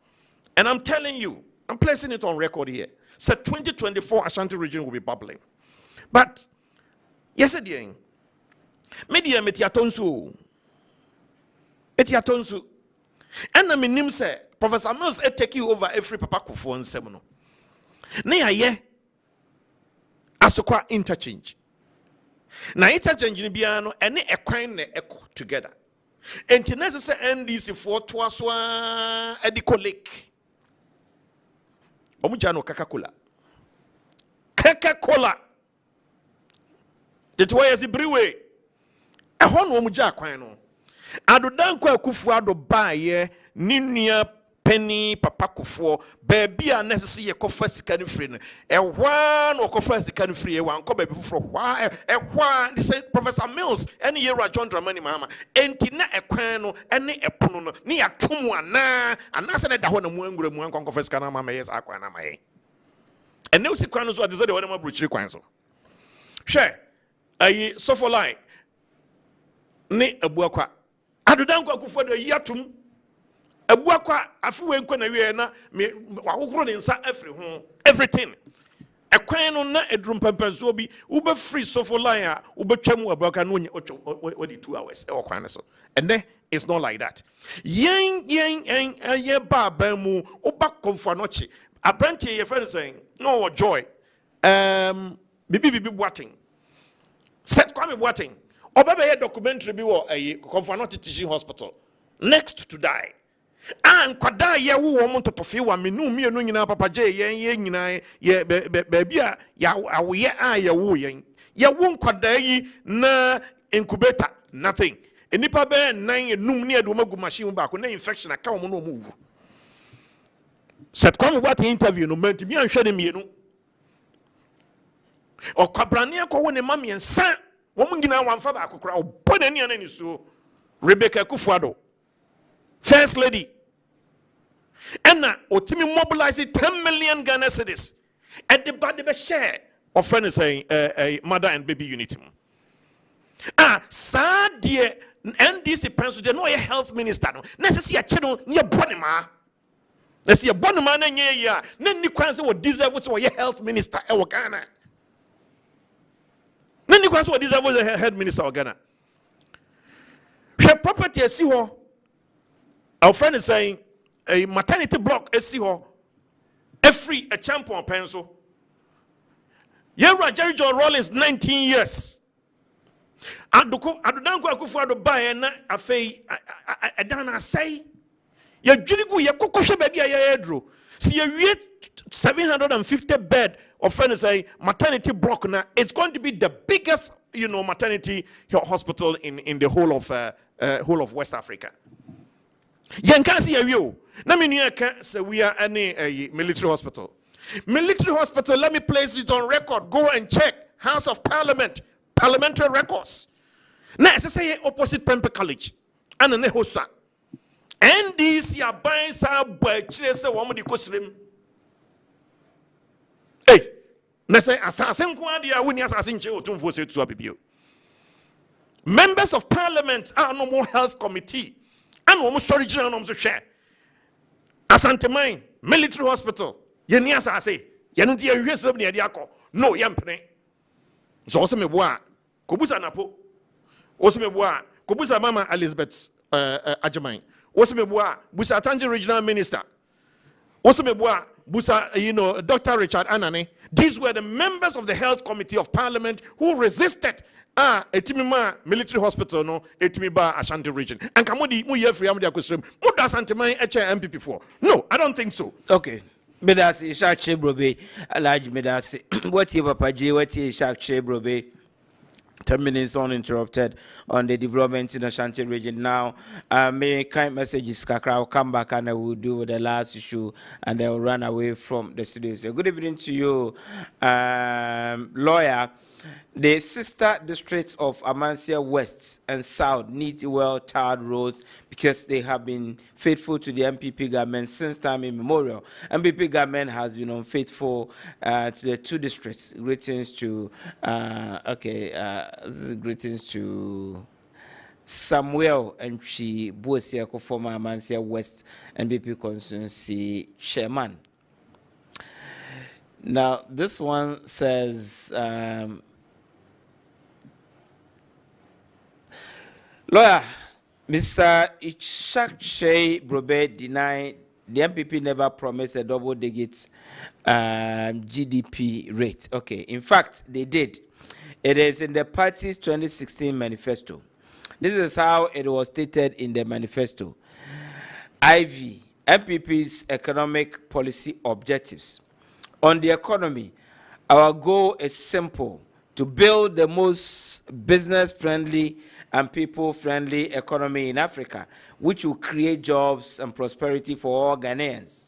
And I'm telling you, I'm placing it on record here. So 2024 Ashanti region will be bubbling. But yesterday, media metiatonsu. Etiatonsu. And I mean say Professor Mills take you over every Papa Kufuor and seminar. Near ye asokwa interchange. Na interchange ni biano any equine ne echo together. And necessary NDC for twaswa ediko lake. Omujano Coca-Cola. Coca-Cola. It was a brewery. A hon omuja kwano. Ado danko Kufuor ado buy ninia penny Papa Kufuor baby a necessary ye kofa sika ni free. E one or kofa sika ni free one ko baby for why e one they say Professor Mills any Yera John Dramani Mahama enti na e kwan no ene epono no ni atomu ana anase na da ho na mu angure mu ankon kofa sika na mama yes akwan na mai ene usi kwan no so ade say de wona mabruchiri kwan so hwe ayi sofo line ni abuakwa adodanko Kufuor de yatum abuakwa afiwe nko na wie na me wahokoro ne nsa afri ho everything Ekwan no na edrum pempenso bi ube free so for line ube twam abaka no what 2 hours e kwan so. And then it's not like that. Yen ba ban mu oba komfa no chi. Abranche your friend saying no joy. Bibi boating. Set Kwame Boating. Obebe documentary bi wo komfa no teaching hospital. Next to die. And kwada ye wo mo totofe wa menu mienu nyina papa je ye nyina ye baabia ya awoye a ye wo yen ye wo kwada yi na incubator nothing enipa be nan enum ne ade magu machine ba ko na infection aka wo no mu wu set come what interview no menti mi anhwe ne mienu okwabrane ko wo ne ma miensa wo mu nyina wamfa ba akokora obo na ni anani so Rebecca Kufuado First Lady. And now, Otimi mobilizing 10 million Ghana cedis at the body of share of friends saying mother and baby unit. Sad dear NDC president, no health minister. Necessary a channel near Bonima. Let's see a Bonima and yeah, then you can't say what deserves or your health minister, Ghana. Then you can't say what deserves a head minister of Ghana. Her property is see. Our friend is saying a maternity block is a free a champion pencil. Jerry John Rawlings 19 years. Adudanko Akufo-Addo buy na afei adana say ya dwirigu ya kokoshe baby ya edro. See you 750 bed of friend is saying maternity block na it's going to be the biggest maternity hospital in the whole of West Africa. Yankasi Ayo. Na me say we are any military hospital. Military hospital, let me place it on record. Go and check House of Parliament, parliamentary records. Now, as I say, opposite Pempe College. And an Ehosa. And these ya buying some by Chase woman di Kosrim. Hey, na say assassin Kwadia winning assassin Che Otum for to Abibio. Members of Parliament are no more health committee. And almost sorry, general to share. Asante Mine, military hospital. Yeni asase. Yenu dia yesem ne diako. No yempene. So ose meboa. Kobusa napo. Ose meboa. Kobusa Mama Elizabeth Ajaman. Ose meboa. Busa Tangi regional minister. Ose meboa. Busa Dr. Richard Anane. These were the members of the health committee of parliament who resisted etimima military hospital no etimiba Ashanti region. And kamodi mu ye free amudi akwesrem. Mu da Asante Mine MPP for. No, I don't think so. Okay. Medasi Ishak Chebrobe, Alaj Medasi. What you Papa J, what you Ishak Chebrobe? 10 minutes uninterrupted on the development in the Ashanti region. Now, may kind messages, Kakra, I'll come back and I will do the last issue and they'll run away from the studio. So good evening to you, lawyer. The sister districts of Amansia West and South need well-tarred roads because they have been faithful to the MPP government since time immemorial. MPP government has been unfaithful to the two districts. Greetings to, greetings to Samuel and Chi Buosiako, former Amansia West MPP constituency chairman. Now, this one says, lawyer, Mr. Ishak Brobe denied the MPP never promised a double-digit GDP rate. Okay, in fact, they did. It is in the party's 2016 manifesto. This is how it was stated in the manifesto. IV, MPP's economic policy objectives. On the economy, our goal is simple: to build the most business-friendly and people-friendly economy in Africa, which will create jobs and prosperity for all Ghanaians.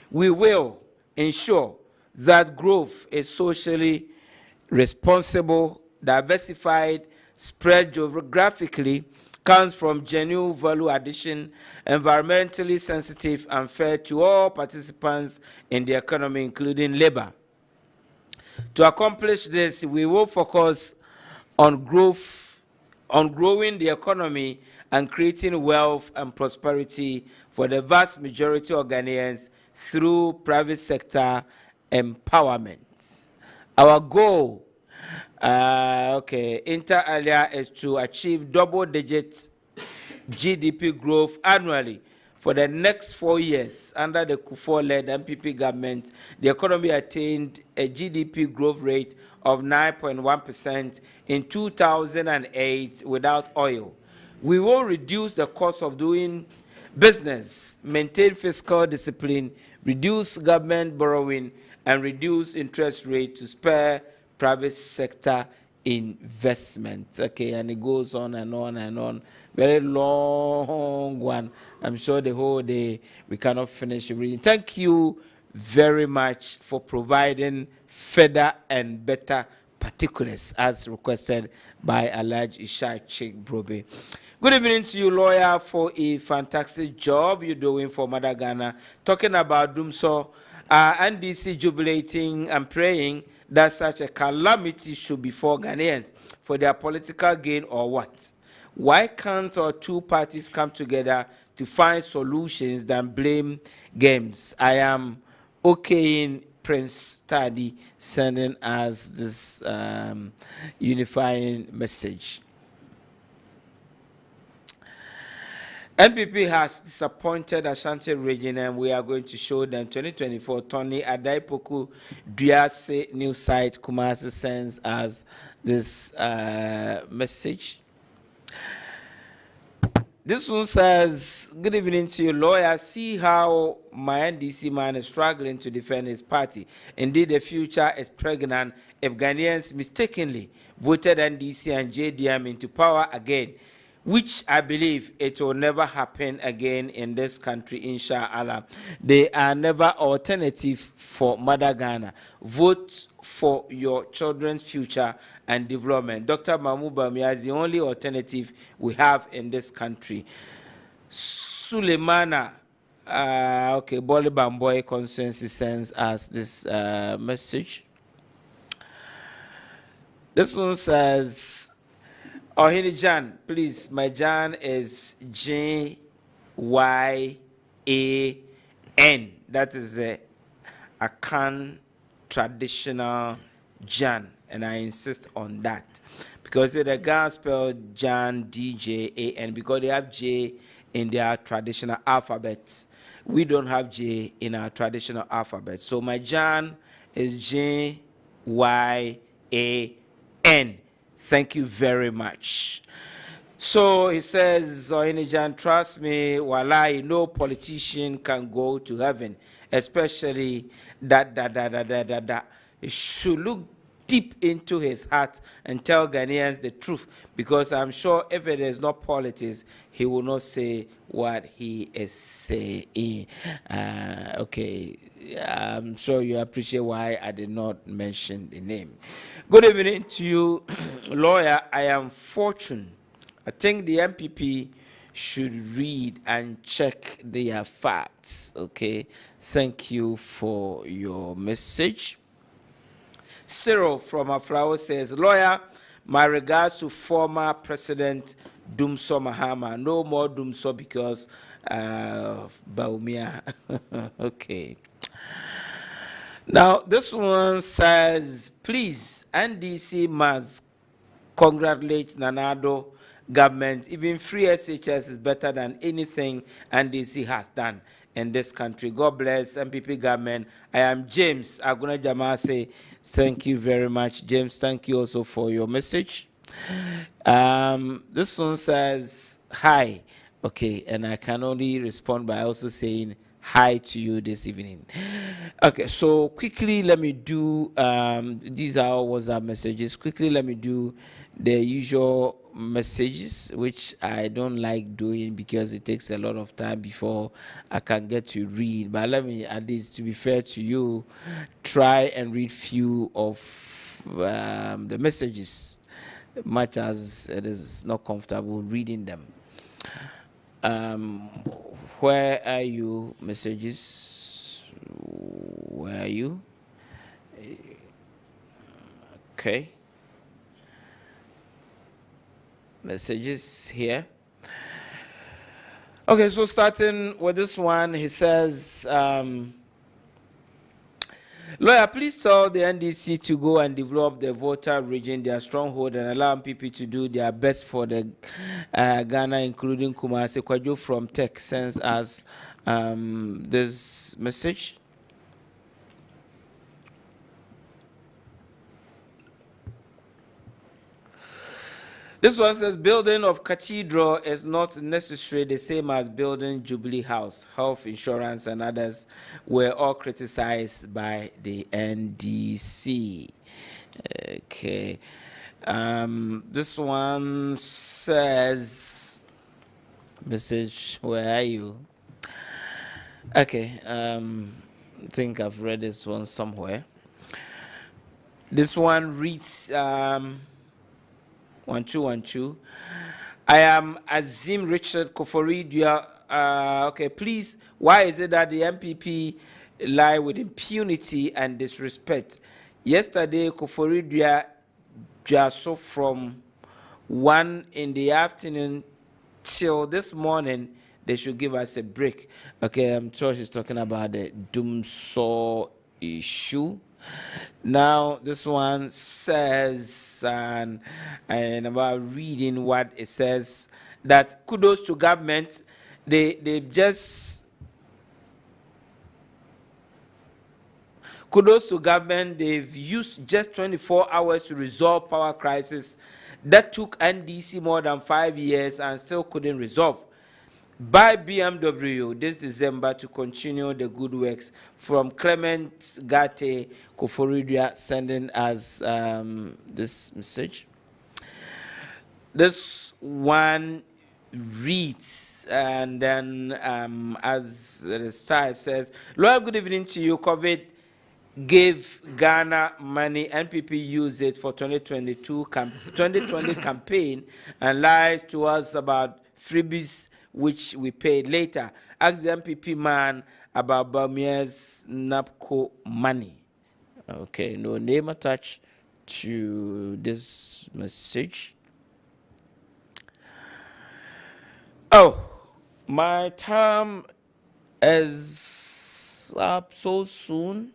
We will ensure that growth is socially responsible, diversified, spread geographically, comes from genuine value addition, environmentally sensitive, and fair to all participants in the economy, including labor. To accomplish this, we will focus on growing the economy and creating wealth and prosperity for the vast majority of Ghanaians through private sector empowerment. Our goal, inter alia, is to achieve double-digit GDP growth annually for the next 4 years. Under the Kufuor-led MPP government, the economy attained a GDP growth rate of 9.1% in 2008 without oil. We will reduce the cost of doing business, maintain fiscal discipline, reduce government borrowing, and reduce interest rate to spur private sector investment. Okay, and it goes on and on and on. Very long one. I'm sure the whole day we cannot finish reading. Thank you very much for providing further and better particulars as requested by Alhaji Ishai Sheikh Brobe. Good evening to you, lawyer, for a fantastic job you're doing for Mother Ghana. Talking about Dumso, NDC jubilating and praying that such a calamity should befall Ghanaians for their political gain or what? Why can't our two parties come together to find solutions than blame games? I am okaying Prince Tadi sending us this unifying message. NPP has disappointed Ashanti region, and we are going to show them 2024. Tony Adaipoku Duase news site Kumasi sends us this message. This one says, good evening to you, lawyer. See how my NDC man is struggling to defend his party. Indeed, the future is pregnant if Ghanaians mistakenly voted NDC and JDM into power again, which I believe it will never happen again in this country, inshallah. They are never alternative for Mother Ghana. Vote for your children's future and development. Dr. Mahmoud Bamia is the only alternative we have in this country. Suleimana, Boli Bamboy Consensus sends us this message. This one says, Ohene Gyan, please, my Gyan is Gyan. That is a Akan traditional Gyan, and I insist on that. Because the Ghan spell Gyan, D-J-A-N, because they have J in their traditional alphabet. We don't have J in our traditional alphabet. So my Gyan is Gyan. Thank you very much. So he says, Ohene Gyan, trust me, wallahi, no politician can go to heaven, especially that. He should look deep into his heart and tell Ghanaians the truth, because I'm sure if it is not politics, he will not say what he is saying. Okay, I'm sure you appreciate why I did not mention the name. Good evening to you, lawyer. I am fortunate. I think the MPP should read and check their facts. Okay, thank you for your message. Cyril from Aflao says, lawyer, my regards to former President Dumso Mahama. No more Dumso because Baumia. Okay. Now, this one says, please, NDC must congratulate Nanado government. Even free SHS is better than anything NDC has done in this country. God bless MPP government. I am James Aguna Jamase. Thank you very much, James. Thank you also for your message. This one says, hi. Okay, and I can only respond by also saying hi to you this evening. Okay, so quickly let me do, these are all WhatsApp messages. Quickly let me do the usual messages, which I don't like doing because it takes a lot of time before I can get to read. But let me, at least to be fair to you, try and read few of the messages, much as it is not comfortable reading them. Where are you, messages? Where are you? Okay. Messages here. Okay, so starting with this one, he says, Lawyer, please tell the NDC to go and develop the Volta region, their stronghold, and allow people to do their best for the Ghana, including Kumasi. Kwajo from Tech sends us this message. This one says, building of cathedral is not necessarily the same as building Jubilee House. Health insurance and others were all criticized by the NDC. Okay. This one says, message, where are you? Okay. I think I've read this one somewhere. This one reads, 1212. I am Azim Richard Koforidua. Okay, please, why is it that the MPP lie with impunity and disrespect? Yesterday, Koforidua just from 1 in the afternoon till this morning, they should give us a break. Okay, I'm sure she's talking about the Dumso issue. Now, this one says, and about reading what it says, that kudos to government. Kudos to government. They've used just 24 hours to resolve power crisis that took NDC more than 5 years and still couldn't resolve. By BMW this December to continue the good works. From Clement Gate Koforidua sending us this message. This one reads, and then as the type says, Lord, good evening to you. COVID gave Ghana money, NPP used it for 2020 campaign and lies to us about freebies which we paid later. Ask the MPP man about Bamia's NAPCO money. Okay, no name attached to this message. Oh, my time is up so soon.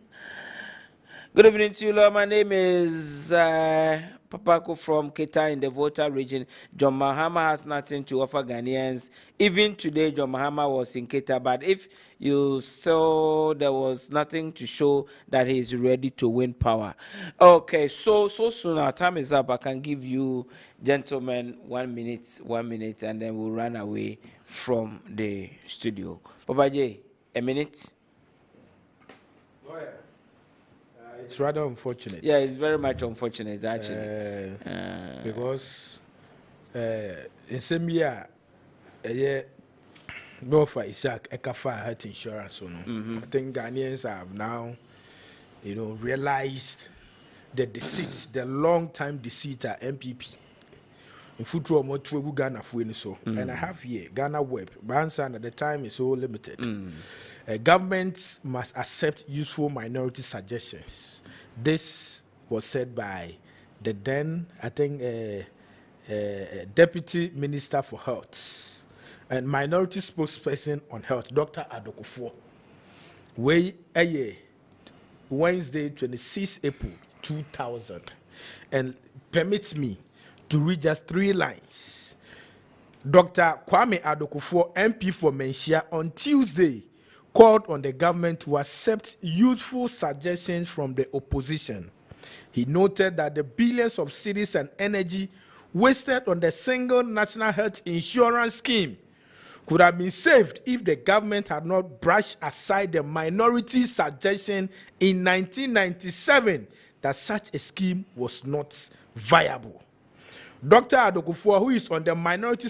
Good evening to you, Lord. My name is Papako from Keta in the Volta region. John Mahama has nothing to offer Ghanaians. Even today, John Mahama was in Keta, but if you saw, there was nothing to show that he is ready to win power. Okay, so soon our time is up. I can give you, gentlemen, 1 minute, and then we'll run away from the studio. Papa J, a minute. It's rather unfortunate. Yeah, it's very much unfortunate, actually. Because in some year, no for Isaac Ekafa health insurance. I think Ghanaians have now, realized the deceit, the long-time deceit at MPP. In football, more to Ghana for so. And I have here Ghana Web. Bansan at the time is so limited. Government must accept useful minority suggestions. This was said by the then, I think, Deputy Minister for Health and Minority Spokesperson on Health, Dr. Adokufo. Wednesday, 26 April 2000, and permits me to read just 3 lines. Dr. Kwame Adokufo, MP for Menchia, on Tuesday, called on the government to accept useful suggestions from the opposition. He noted that the billions of cedis and energy wasted on the single national health insurance scheme could have been saved if the government had not brushed aside the minority suggestion in 1997 that such a scheme was not viable. Dr. Adokufo, who is on the minority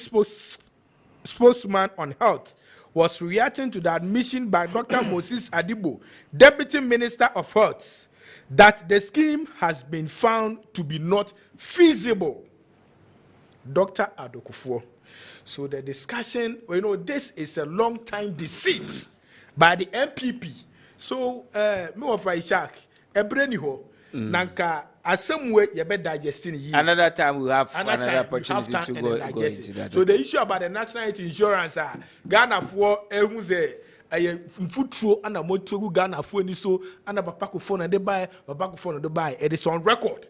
spokesman on health, was reacting to the admission by Dr. Moses Adibo, Deputy Minister of Health, that the scheme has been found to be not feasible. Dr. Adokufo. So the discussion, this is a long-time deceit by the MPP. So, me of Ishak, Ebreniho, Nanka, somewhere you better digesting. Another time we have another opportunity to go into that. So the issue about the national health insurance, Ghana for ɛyɛ mfuturo ana motu gu Ghana fo ni so ana papa ko phone de buy papa ko phone de buy it is on record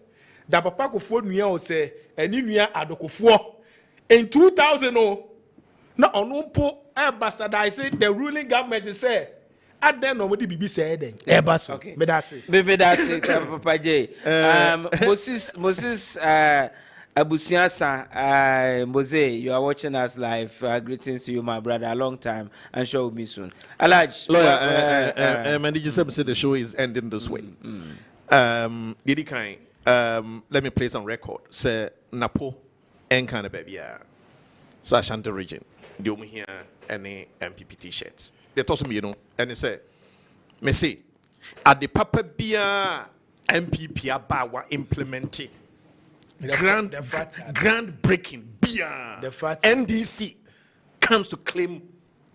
that papa ko phone nua o say ani nua adokofo in 2000 no na ono po ambassador the ruling government say aden no modi bibi say den eba so me da say Papa J Moses Abusiasa, Mose, you are watching us live. Greetings to you, my brother. A long time. I'm sure we'll be soon. Alaj, lawyer, manager said the show is ending this way. Didi Kai, let me place on record. Say Napo, Enkana baby, Sashanti region. Do me here any MPP t-shirts. They told me, and they say, me say, at the Papa Bia MPP Abawa implementing. Groundbreaking beyond NDC comes to claim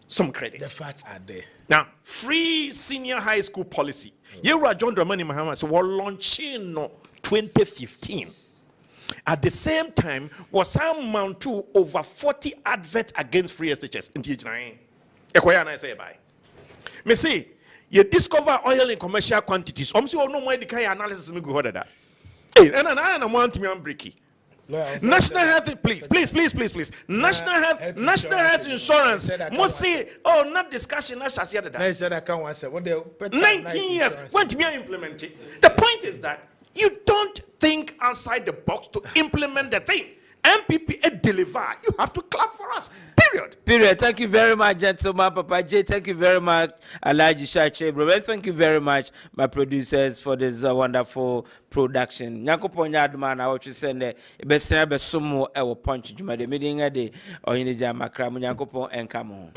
some credit. The facts are there. Now, free senior high school policy. You were John Dramani Mahama so we're launching 2015. At the same time, was some mount to over 40 adverts against free SHS in TH9. Ekoyana say bye. Me say you discover oil in commercial quantities. See no more the kind of analysis me go that. Hey, and I want me on breaky. National health, please. National health insurance. Must say, oh, not discussion. That's as yet. 19 years. When to be implemented. The point is that you don't think outside the box to implement the thing. MPP deliver. You have to clap for us. Period. Thank you very much, gentlemen. Papa J. Thank you very much, Alaji Shache. Bro. Thank you very much, my producers, for this wonderful production. Nyankopon Yadman, I want to send a best sumo ewo punch. Juma de meeting a day or in the Jamakram, Nyankopon and come on.